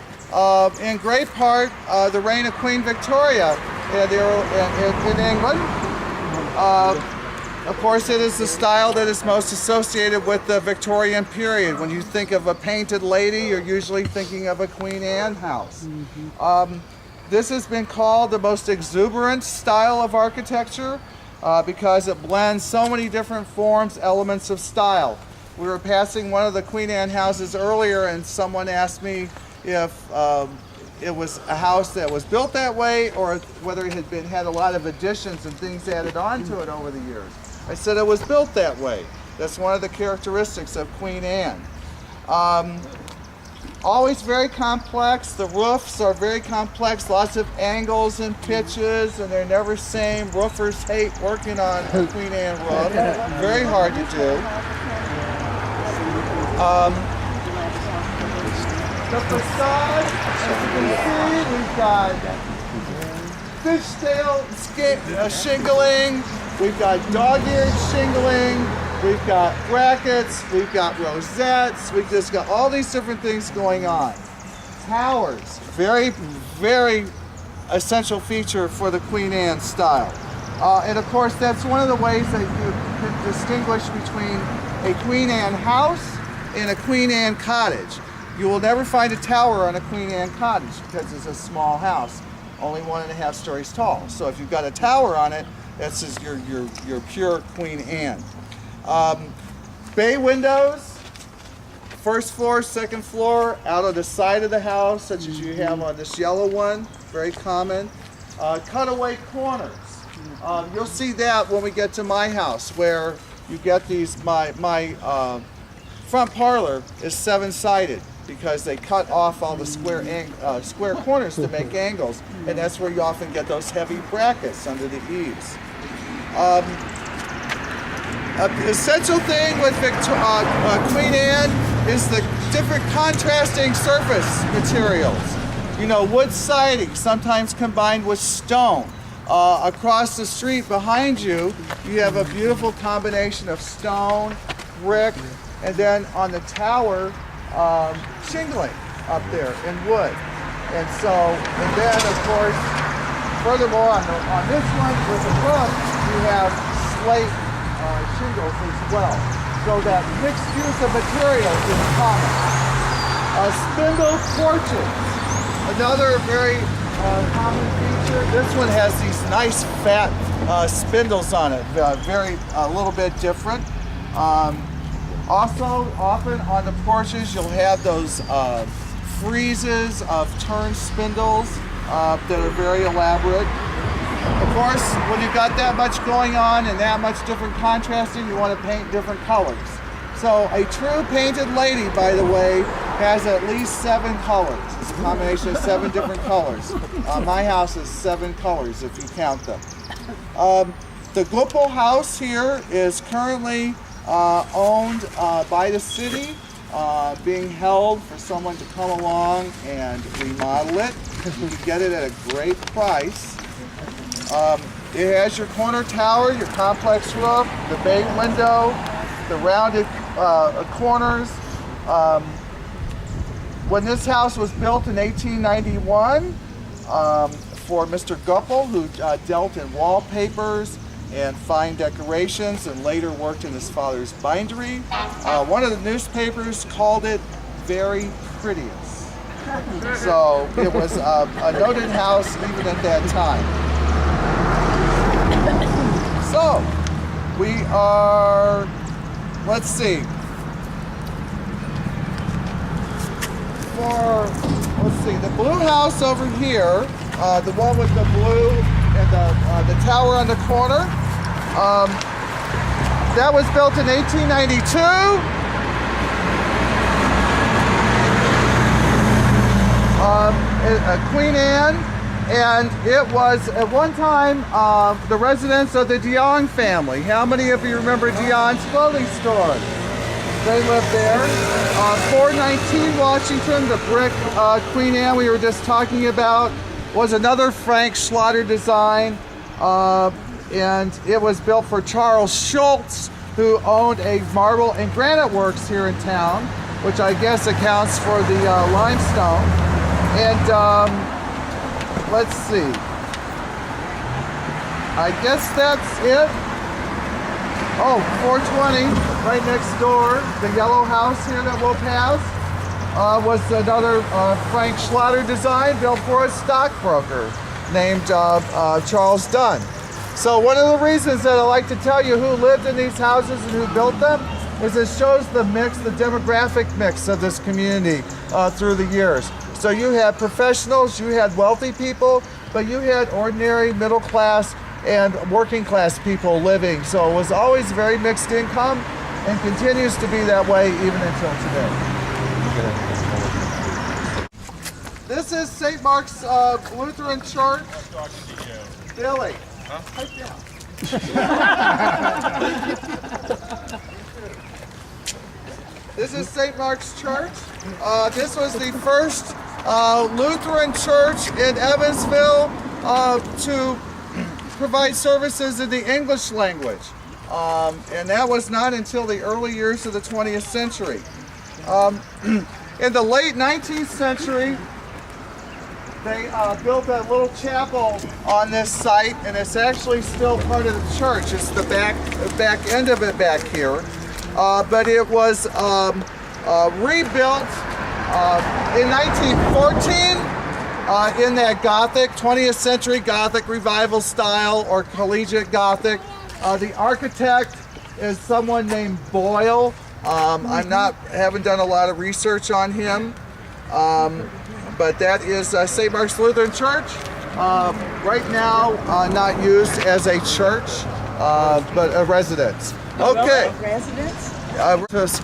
in great part the reign of Queen Victoria in England. Of course, it is the style that is most associated with the Victorian period. When you think of a painted lady, you're usually thinking of a Queen Anne house. This has been called the most exuberant style of architecture because it blends so many different forms, elements of style. We were passing one of the Queen Anne houses earlier, and someone asked me if it was a house that was built that way or whether it had a lot of additions and things added on to it over the years. I said it was built that way. That's one of the characteristics of Queen Anne. Always very complex. The roofs are very complex, lots of angles and pitches, and they're never same. Roofers hate working on a Queen Anne roof. Very hard to do. The facade, as you can see, we've got fishtail shingling, we've got dog-eared shingling, we've got brackets, we've got rosettes, we've just got all these different things going on. Towers, very, very essential feature for the Queen Anne style. And of course, that's one of the ways that you can distinguish between a Queen Anne house and a Queen Anne cottage. You will never find a tower on a Queen Anne cottage because it's a small house, only 1.5 stories tall. So if you've got a tower on it, that's just your pure Queen Anne. Bay windows, first floor, second floor, out on the side of the house, such as you have on this yellow one, very common. Cutaway corners. You'll see that when we get to my house, where you get these, my front parlor is 7-sided because they cut off all the square corners to make angles, and that's where you often get those heavy brackets under the eaves. An essential thing with Queen Anne is the different contrasting surface materials. You know, wood siding, sometimes combined with stone. Across the street behind you, you have a beautiful combination of stone, brick, and then on the tower, shingling up there in wood. And then of course, furthermore on this one with the roof, you have slate shingles as well. So that mixed use of materials is common. Spindle porches, another very common feature. This one has these nice fat spindles on it, a little bit different. Also, often on the porches, you'll have those friezes of turned spindles that are very elaborate. Of course, when you've got that much going on and that much different contrasting, you want to paint different colors. So a true painted lady, by the way, has at least 7 colors. It's a combination of 7 different colors. My house is 7 colors if you count them. The Guppel house here is currently owned by the city, being held for someone to come along and remodel it. You can get it at a great price. It has your corner tower, your complex roof, the bay window, the rounded corners. When this house was built in 1891 for Mr. Guppel, who dealt in wallpapers and fine decorations and later worked in his father's bindery, one of the newspapers called it very prettiest. So it was a noted house even at that time. So we are, let's see, the blue house over here, the one with the blue and the tower on the corner, that was built in 1892. Queen Anne, and it was at one time the residence of the Dion family. How many of you remember Dion's clothing store? They lived there. 419 Washington, the brick Queen Anne we were just talking about, was another Frank Schlatter design, and it was built for Charles Schultz, who owned a marble and granite works here in town, which I guess accounts for the limestone. And let's see, I guess that's it. Oh, 420, right next door, the yellow house here that we'll pass, was another Frank Schlatter design built for a stockbroker named Charles Dunn. So one of the reasons that I like to tell you who lived in these houses and who built them is it shows the mix, the demographic mix of this community through the years. So you had professionals, you had wealthy people, but you had ordinary middle class and working class people living. So it was always very mixed income and continues to be that way even until today. This is St. Mark's Lutheran Church. Billy. This is St. Mark's Church. This was the first Lutheran church in Evansville to provide services in the English language. And that was not until the early years of the 20th century. In the late 19th century, they built a little chapel on this site, and it's actually still part of the church. It's the back end of it back here. But it was rebuilt in 1914 in that Gothic, 20th century Gothic revival style or collegiate Gothic. The architect is someone named Boyle. Haven't done a lot of research on him. But that is St. Mark's Lutheran Church. Right now, not used as a church, but a residence. Okay. Residents?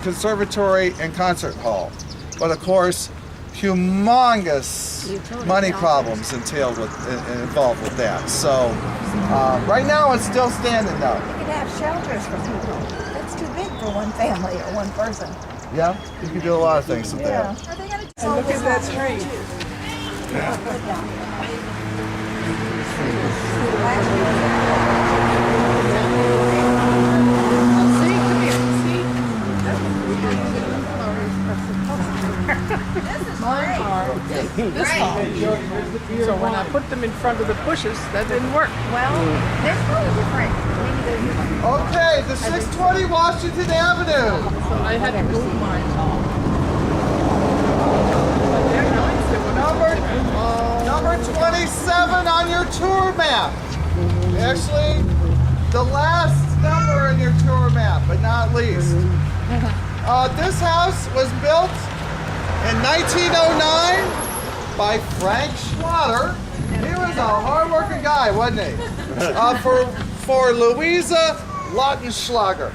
Conservatory and concert hall. But of course, humongous money problems involved with that. So right now it's still standing though. You could have shelters for people. That's too big for one family or one person. Yeah, you can do a lot of things with that. Are they going to look at that tree? So when I put them in front of the bushes, that didn't work. Well, they're probably different. Maybe they're different. Okay, the 620 Washington Avenue. So I had to move mine. But they're nice. They were Number 27 on your tour map. Actually, the last number in your tour map, but not least. This house was built in 1909 by Frank Schlatter. He was a hard-working guy, wasn't he? For Louisa Lautenschlager.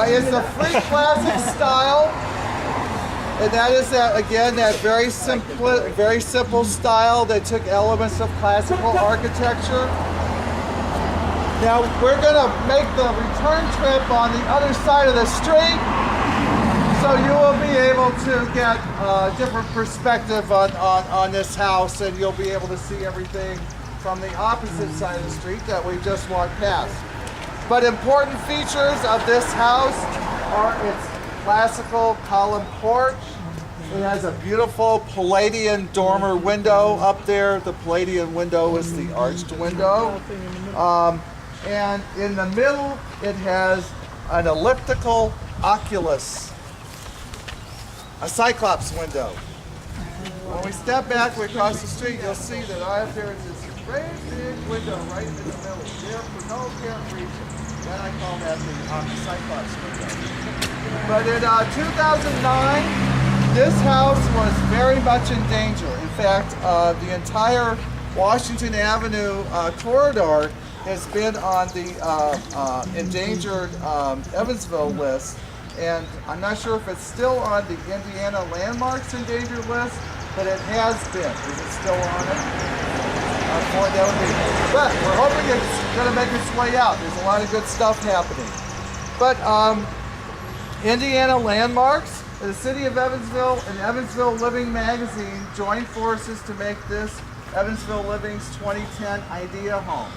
It's the free classic style, and that is that very simple style that took elements of classical architecture. Now we're going to make the return trip on the other side of the street, so you will be able to get a different perspective on this house, and you'll be able to see everything from the opposite side of the street that we just walked past. But important features of this house are its classical column porch. It has a beautiful Palladian dormer window up there. The Palladian window is the arched window. And in the middle, it has an elliptical oculus, a cyclops window. When we step back, we cross the street, you'll see that there is this great big window right in the middle, there for no apparent reason. Then I call that the cyclops window. But in 2009, this house was very much in danger. In fact, the entire Washington Avenue corridor has been on the endangered Evansville list, and I'm not sure if it's still on the Indiana Landmarks endangered list, but it has been. Is it still on it? But we're hoping it's going to make its way out. There's a lot of good stuff happening. But Indiana Landmarks, the City of Evansville, and Evansville Living Magazine joined forces to make this Evansville Living's 2010 Idea Home.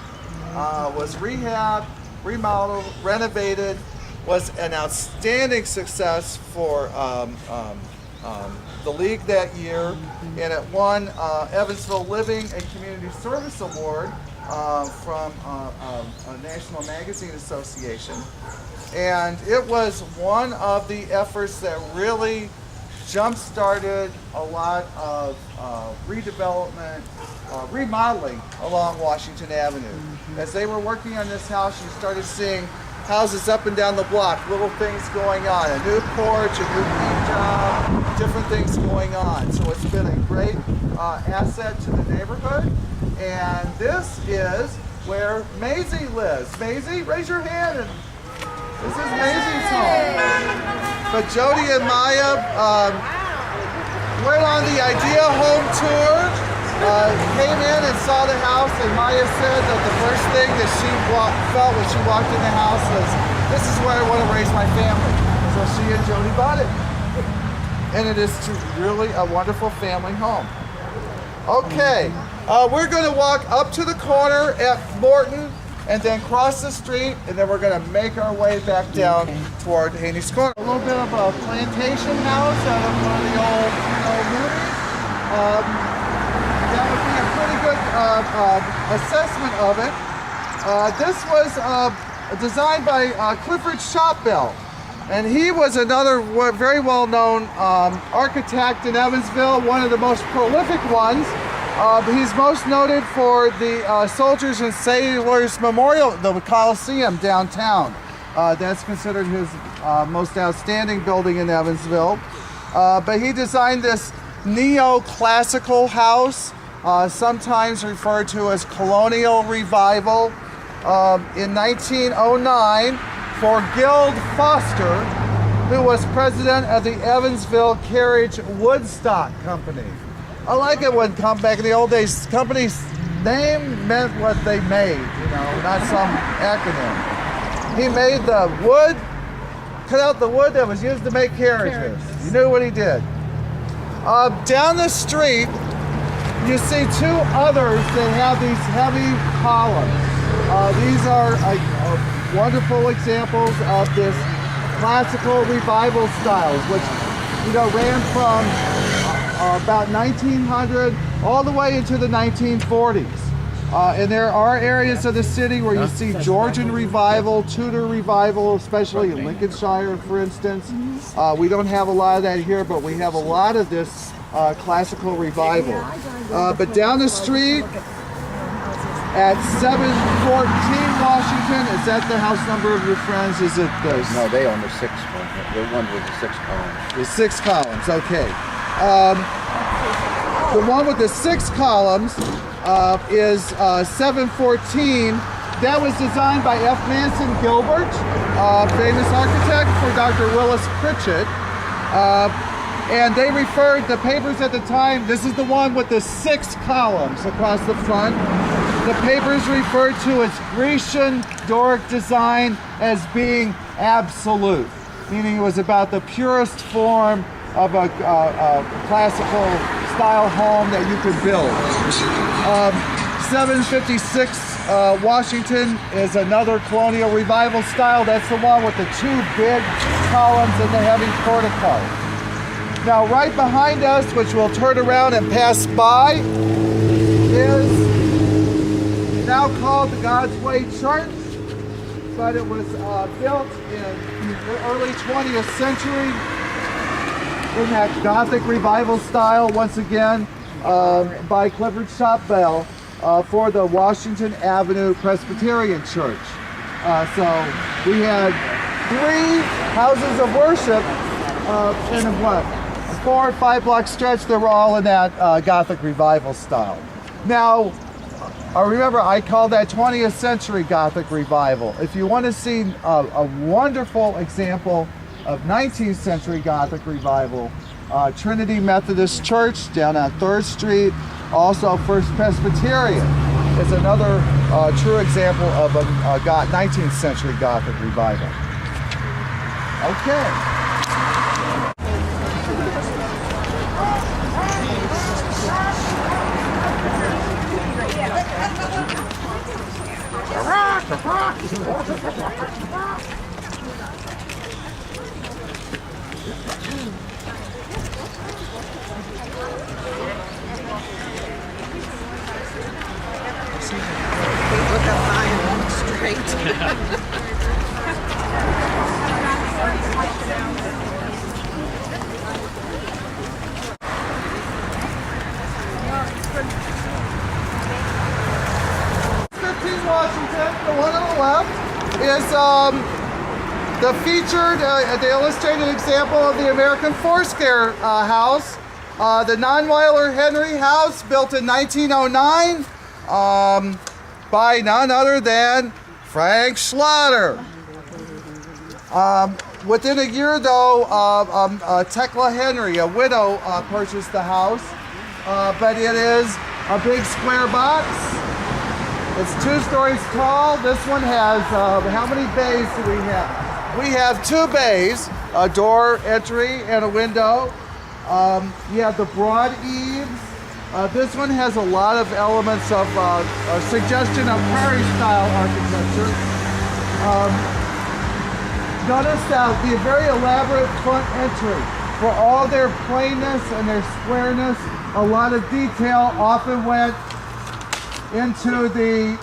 Was rehabbed, remodeled, renovated, was an outstanding success for the league that year, and it won Evansville Living and Community Service Award from a National Magazine Association. And it was one of the efforts that really jump-started a lot of redevelopment, remodeling along Washington Avenue. As they were working on this house, you started seeing houses up and down the block, little things going on, a new porch, a new paint job, different things going on. So it's been a great asset to the neighborhood. And this is where Maisie lives. Maisie, raise your hand. And this is Maisie's home. But Jody and Maya went on the Idea home tour, came in and saw the house, and Maya said that the first thing that she felt when she walked in the house was, this is where I want to raise my family. So she and Jody bought it. And it is really a wonderful family home. Okay, we're going to walk up to the corner at Morton and then cross the street, and then we're going to make our way back down toward Haney's Corner. A little bit of a plantation house out of one of the old, movies. That would be a pretty good assessment of it. This was designed by Clifford Shotwell, and he was another very well-known architect in Evansville, one of the most prolific ones. He's most noted for the Soldiers and Sailors Memorial, the Coliseum downtown. That's considered his most outstanding building in Evansville. But he designed this neoclassical house, sometimes referred to as Colonial Revival, in 1909 for Guild Foster, who was president of the Evansville Carriage Woodstock Company. I like it when back in the old days, company's name meant what they made, not some acronym. He made the wood, cut out the wood that was used to make carriages. You knew what he did. Down the street, you see two others that have these heavy columns. These are wonderful examples of this classical revival styles, which ran from about 1900 all the way into the 1940s. And there are areas of the city where you see Georgian revival, Tudor revival, especially in Lincolnshire, for instance. We don't have a lot of that here, but we have a lot of this classical revival. But down the street at 714 Washington, is that the house number of your friends? Is it the... No, they own the 6 one. The one with the 6 columns. The 6 columns, okay. The one with the 6 columns is 714. That was designed by F. Manson Gilbert, famous architect, for Dr. Willis Pritchett. And they referred, the papers at the time, this is the one with the 6 columns across the front. The papers referred to its Grecian Doric design as being absolute, meaning it was about the purest form of a classical style home that you could build. 756 Washington is another colonial revival style. That's the one with the 2 big columns and the heavy portico. Now right behind us, which we'll turn around and pass by, is now called the God's Way Church, but it was built in the early 20th century in that Gothic revival style, once again, by Clifford Shotwell for the Washington Avenue Presbyterian Church. So we had 3 houses of worship in a 4 or 5 block stretch that were all in that Gothic revival style. Now, remember, I call that 20th century Gothic revival. If you want to see a wonderful example of 19th century Gothic revival, Trinity Methodist Church down on 3rd Street, also First Presbyterian is another true example of a 19th century Gothic revival. Okay. Look up high and walk straight. Washington, the one on the left. is the featured, the illustrated example of the American Foursquare house. The Nonweiler Henry house, built in 1909 by none other than Frank Schlatter. Within a year, though, Tekla Henry, a widow, purchased the house, but it is a big square box. It's 2 stories tall. This one has, how many bays do we have? We have 2 bays, a door entry and a window. You have the broad eaves. This one has a lot of elements of a suggestion of prairie-style architecture. Notice the very elaborate front entry. For all their plainness and their squareness, a lot of detail often went into the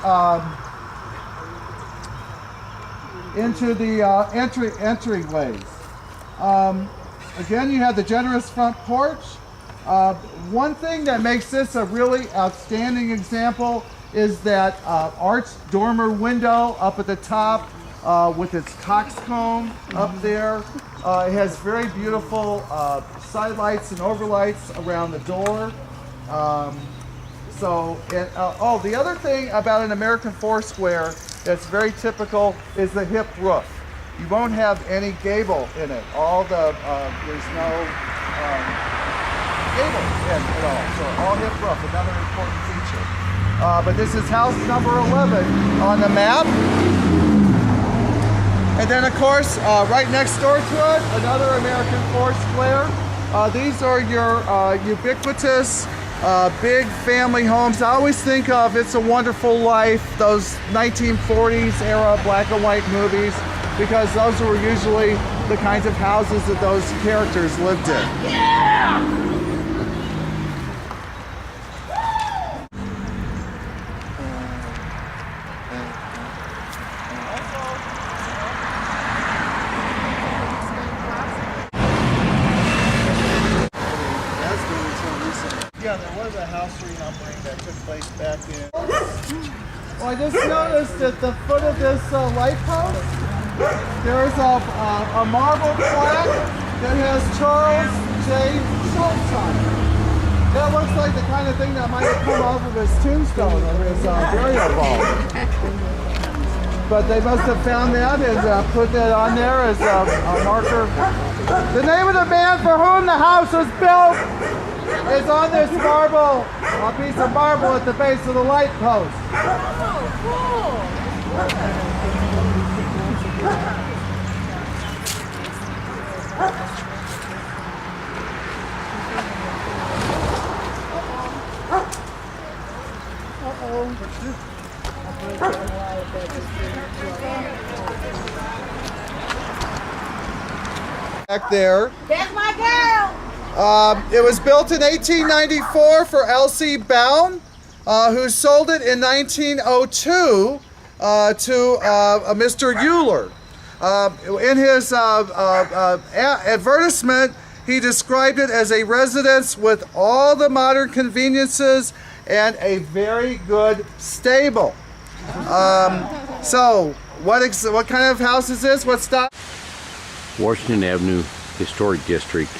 entryways. Again, you have the generous front porch. One thing that makes this a really outstanding example is that arched dormer window up at the top with its coxcomb up there. It has very beautiful sidelights and overlights around the door. The other thing about an American Foursquare that's very typical is the hip roof. You won't have any gable in it. There's no gable in at all. So all hip roof, another important feature. But this is house number 11 on the map. And then of course, right next door to it, another American Foursquare. These are your ubiquitous big family homes. I always think of It's a Wonderful Life, those 1940s era black and white movies, because those were usually the kinds of houses that those characters lived in. Yeah, there was a house renumbering that took place back in. Well, I just noticed at the foot of this lighthouse, there's a marble plaque that has Charles J. Schultz on it. That looks like the kind of thing that might have come off of his tombstone or his burial vault. But they must have found that and put that on there as a marker. The name of the man for whom the house was built is on this marble, a piece of marble at the base of the light post. Back there. That's my girl. It was built in 1894 for Elsie Baum, who sold it in 1902 to Mr. Euler. In his advertisement, he described it as a residence with all the modern conveniences and a very good stable. So, what kind of house is this? What style? Washington Avenue Historic District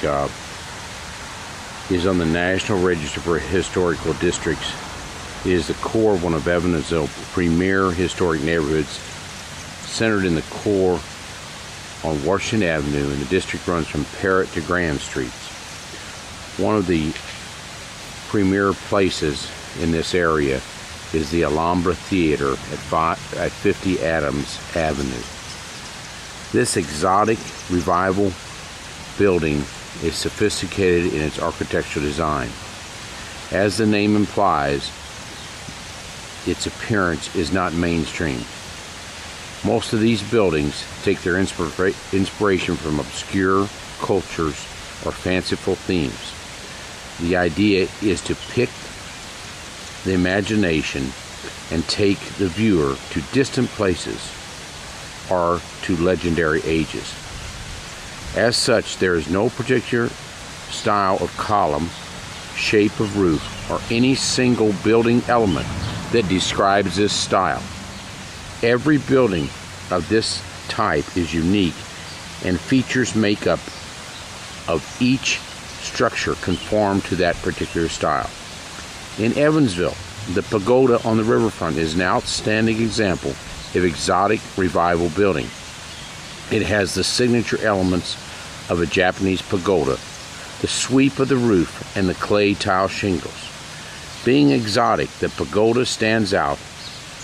is on the National Register for Historical Districts. It is the core of one of Evansville's premier historic neighborhoods, centered in the core on Washington Avenue, and the district runs from Parrott to Graham Streets. One of the premier places in this area is the Alhambra Theater at 50 Adams Avenue. This exotic revival building is sophisticated in its architectural design. As the name implies, its appearance is not mainstream. Most of these buildings take their inspiration from obscure cultures or fanciful themes. The idea is to pick the imagination and take the viewer to distant places or to legendary ages. As such, there is no particular style of column, shape of roof, or any single building element that describes this style. Every building of this type is unique, and features makeup of each structure conform to that particular style. In Evansville, the pagoda on the riverfront is an outstanding example of exotic revival building. It has the signature elements of a Japanese pagoda, the sweep of the roof and the clay tile shingles. Being exotic, the pagoda stands out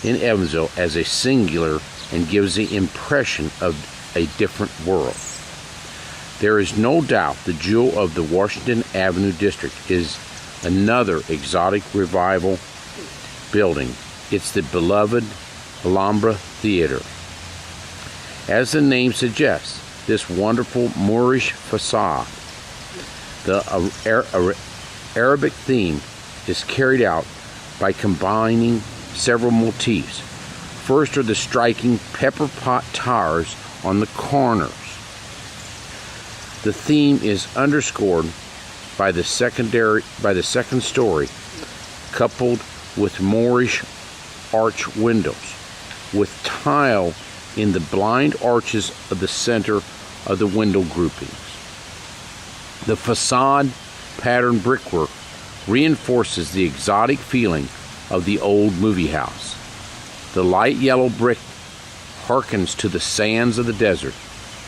in Evansville as a singular and gives the impression of a different world. There is no doubt the jewel of the Washington Avenue district is another exotic revival building. It's the beloved Alhambra Theater. As the name suggests, this wonderful Moorish facade, the Arabic theme is carried out by combining several motifs. First are the striking pepper pot towers on the corners. The theme is underscored by the second story, coupled with Moorish arch windows, with tile in the blind arches of the center of the window groupings. The facade pattern brickwork reinforces the exotic feeling of the old movie house. The light yellow brick harkens to the sands of the desert,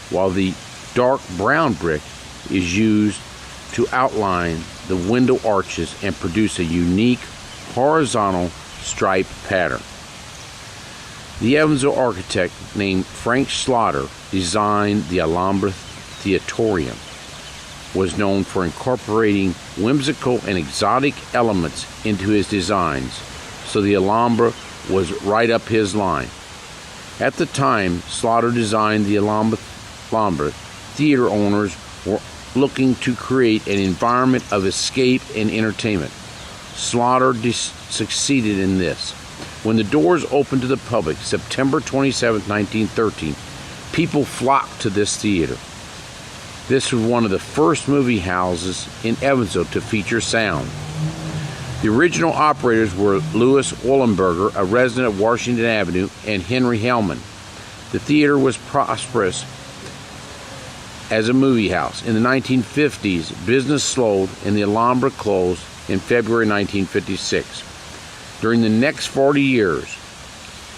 while the dark brown brick is used to outline the window arches and produce a unique horizontal stripe pattern. The Evansville architect named Frank Slaughter designed the Alhambra Theatorium, was known for incorporating whimsical and exotic elements into his designs, so the Alhambra was right up his line. At the time Slaughter designed the Alhambra, theater owners were looking to create an environment of escape and entertainment. Slaughter succeeded in this. When the doors opened to the public, September 27, 1913, people flocked to this theater. This was one of the first movie houses in Evansville to feature sound. The original operators were Louis Wallenberger, a resident of Washington Avenue, and Henry Hellman. The theater was prosperous as a movie house. In the 1950s, business slowed and the Alhambra closed in February 1956. During the next 40 years,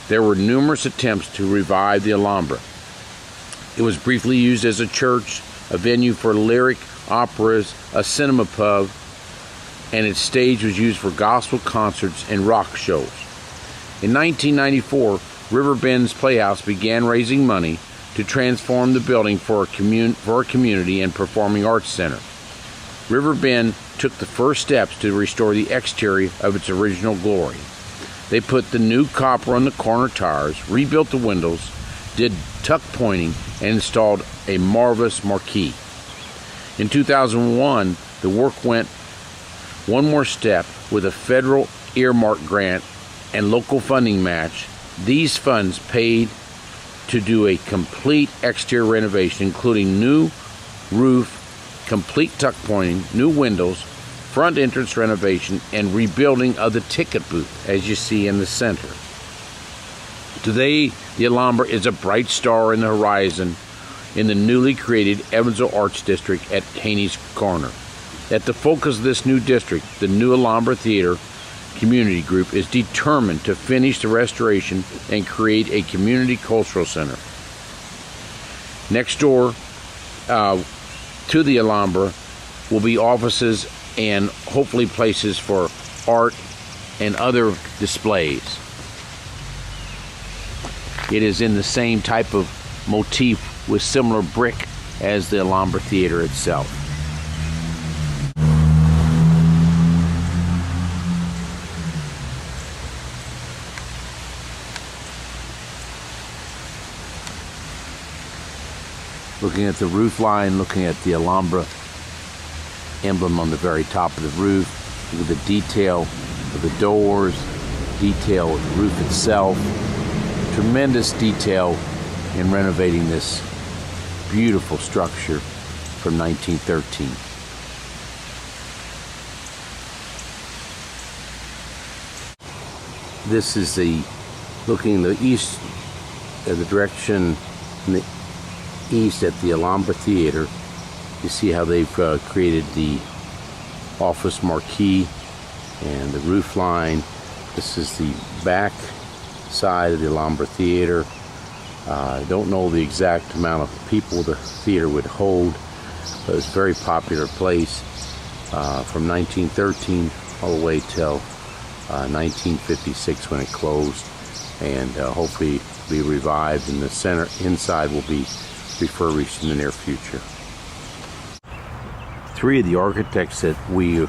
there were numerous attempts to revive the Alhambra. It was briefly used as a church, a venue for lyric operas, a cinema pub, and its stage was used for gospel concerts and rock shows. In 1994, Riverbend's Playhouse began raising money to transform the building for a community and performing arts center. Riverbend took the first steps to restore the exterior of its original glory. They put the new copper on the corner towers, rebuilt the windows, did tuck pointing, and installed a marvelous marquee. In 2001, the work went one more step with a federal earmark grant and local funding match. These funds paid to do a complete exterior renovation, including new roof, complete tuck pointing, new windows, front entrance renovation, and rebuilding of the ticket booth, as you see in the center. Today, the Alhambra is a bright star in the horizon in the newly created Evansville Arts District at Haney's Corner. At the focus of this new district, the new Alhambra Theater Community Group is determined to finish the restoration and create a community cultural center. Next door to the Alhambra will be offices and hopefully places for art and other displays. It is in the same type of motif with similar brick as the Alhambra Theater itself. Looking at the roof line, looking at the Alhambra emblem on the very top of the roof, look at the detail of the doors, detail of the roof itself. Tremendous detail in renovating this beautiful structure from 1913. This is looking the east the direction in the east at the Alhambra Theater, you see how they've created the office marquee and the roof line. This is the back side of the Alhambra Theater. I don't know the exact amount of people the theater would hold, but it's a very popular place from 1913 all the way till 1956 when it closed, and hopefully be revived, and the center inside will be refurbished in the near future. Three of the architects that we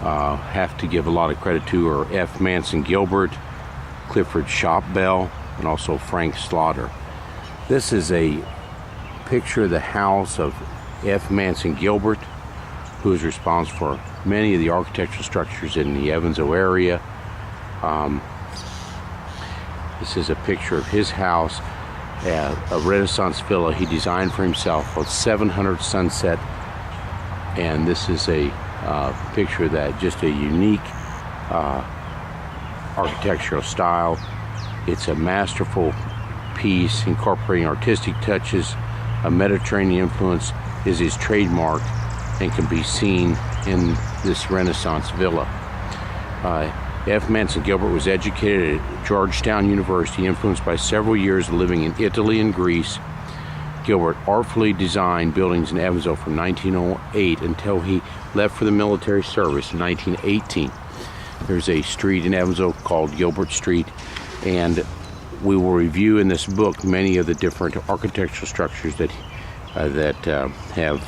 have to give a lot of credit to are F. Manson Gilbert, Clifford Shopbell, and also Frank Slaughter. This is a picture of the house of F. Manson Gilbert, who is responsible for many of the architectural structures in the Evansville area. This is a picture of his house, a Renaissance villa he designed for himself called 700 Sunset, and this is a picture of that, just a unique architectural style. It's a masterful piece incorporating artistic touches. A Mediterranean influence is his trademark and can be seen in this Renaissance villa. F. Manson Gilbert was educated at Georgetown University, influenced by several years of living in Italy and Greece. Gilbert artfully designed buildings in Evansville from 1908 until he left for the military service in 1918. There's a street in Evansville called Gilbert Street, and we will review in this book many of the different architectural structures that have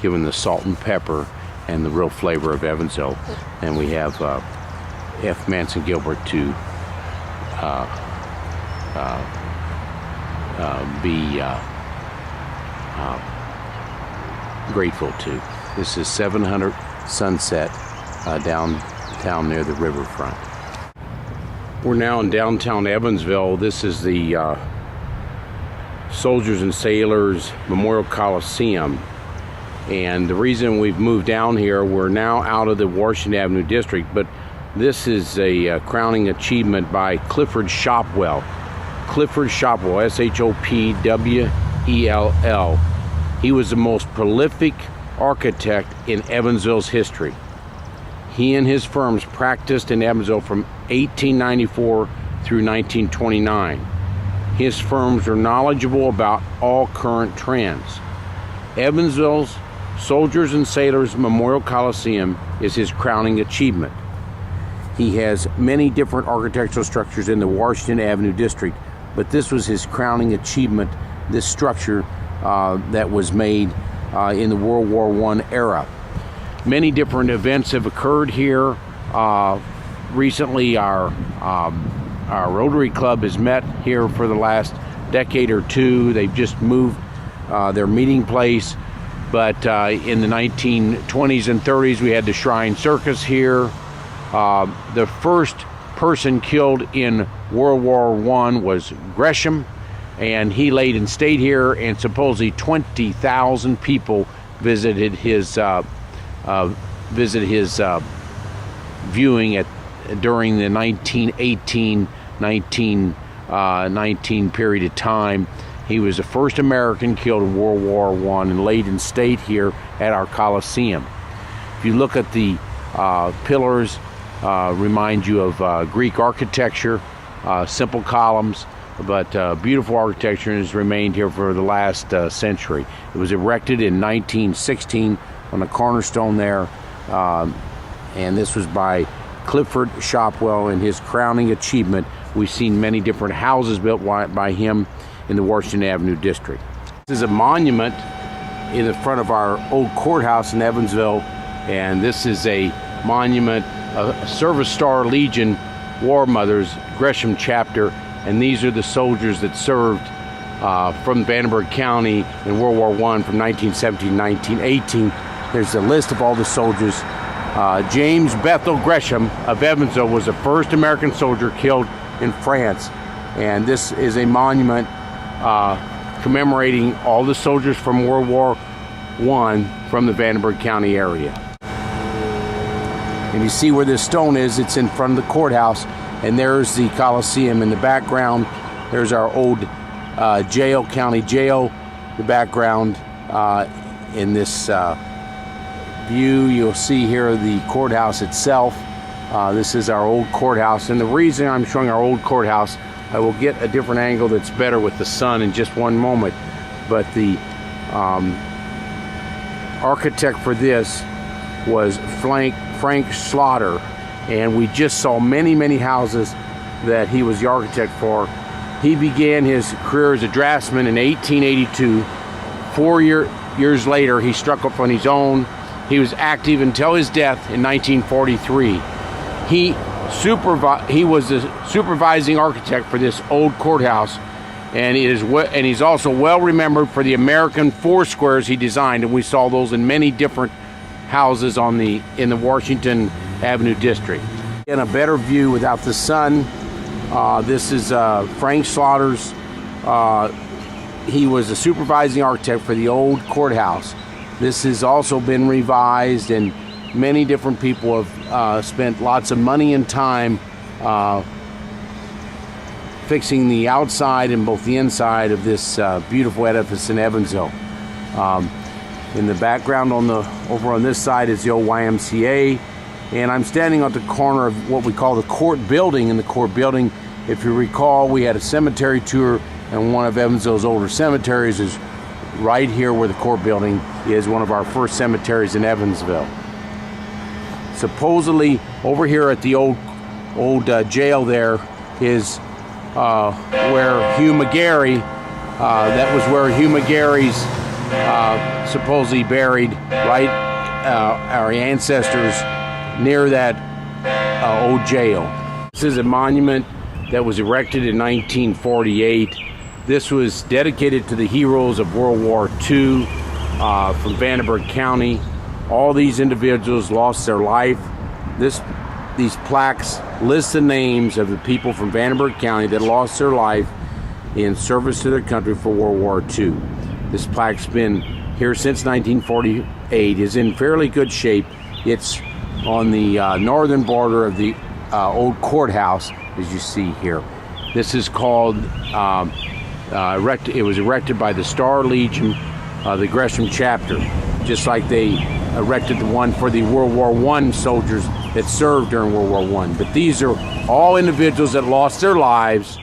given the salt and pepper and the real flavor of Evansville. And we have F. Manson Gilbert to be grateful to. This is 700 Sunset downtown near the riverfront. We're now in downtown Evansville. This is the Soldiers and Sailors Memorial Coliseum. And the reason we've moved down here, we're now out of the Washington Avenue district, but this is a crowning achievement by Clifford Shopwell. Clifford Shopwell, S-H-O-P-W-E-L-L. He was the most prolific architect in Evansville's history. He and his firms practiced in Evansville from 1894 through 1929. His firms are knowledgeable about all current trends. Evansville's Soldiers and Sailors Memorial Coliseum is his crowning achievement. He has many different architectural structures in the Washington Avenue district, but this was his crowning achievement, this structure that was made in the World War I era. Many different events have occurred here. Recently, our Rotary Club has met here for the last decade or two. They've just moved their meeting place, but in the 1920s and 30s we had the Shrine Circus here. The first person killed in World War I was Gresham, and he laid in state here, and supposedly 20,000 people visited his viewing during the 1918-1919 period of time. He was the first American killed in World War I and laid in state here at our Coliseum. If you look at the pillars, remind you of Greek architecture, simple columns, but beautiful architecture, and has remained here for the last century. It was erected in 1916 on a cornerstone there, and this was by Clifford Shopwell and his crowning achievement. We've seen many different houses built by him in the Washington Avenue district. This is a monument in the front of our old courthouse in Evansville, and this is a monument, a Service Star Legion War Mothers Gresham chapter, and these are the soldiers that served from Vandenberg County in World War I from 1917 to 1918. There's a list of all the soldiers. James Bethel Gresham of Evansville was the first American soldier killed in France, and this is a monument commemorating all the soldiers from World War I from the Vandenberg County area. And you see where this stone is, it's in front of the courthouse, And there's the Coliseum in the background. There's our old jail, county jail, the background. In this view, you'll see here the courthouse itself. This is our old courthouse, and the reason I'm showing our old courthouse, I will get a different angle that's better with the sun in just one moment, but the architect for this was Frank Slaughter, and we just saw many houses that he was the architect for. He began his career as a draftsman in 1882. 4 years later, he struck up on his own. He was active until his death in 1943. He was the supervising architect for this old courthouse, and he's also well remembered for the American four squares he designed, and we saw those in many different houses in the Washington Avenue district. In a better view without the sun, this is Frank Slaughter's. He was the supervising architect for the old courthouse. This has also been revised, and many different people have spent lots of money and time fixing the outside and both the inside of this beautiful edifice in Evansville. In the background over on this side is the old YMCA, and I'm standing at the corner of what we call the court building. In the court building, if you recall, we had a cemetery tour, and one of Evansville's older cemeteries is right here where the court building is, one of our first cemeteries in Evansville. Supposedly, over here at the old jail there is where Hugh McGarry, that was where Hugh McGarry's supposedly buried, right? Our ancestors near that old jail. This is a monument that was erected in 1948. This was dedicated to the heroes of World War II from Vanderburgh County. All these individuals lost their life. These plaques list the names of the people from Vanderburgh County that lost their life in service to their country for World War II. This plaque's been here since 1948. It's in fairly good shape. It's on the northern border of the old courthouse, as you see here. This is called, it was erected by the Star Legion, the Gresham chapter, just like they erected the one for the World War I soldiers that served during World War I. But these are all individuals that lost their lives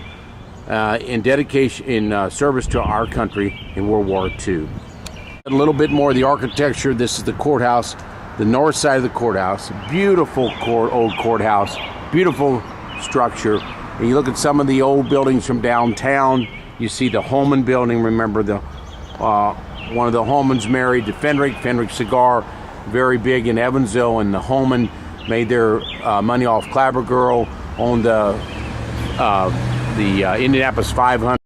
in dedication, in service to our country in World War II. A little bit more of the architecture. This is the courthouse, the north side of the courthouse. Beautiful old courthouse, beautiful structure. And you look at some of the old buildings from downtown. You see the Holman building. Remember one of the Holmans married to Fenric Cigar, very big in Evansville, and the Holman made their money off Clabber Girl, owned the Indianapolis 500.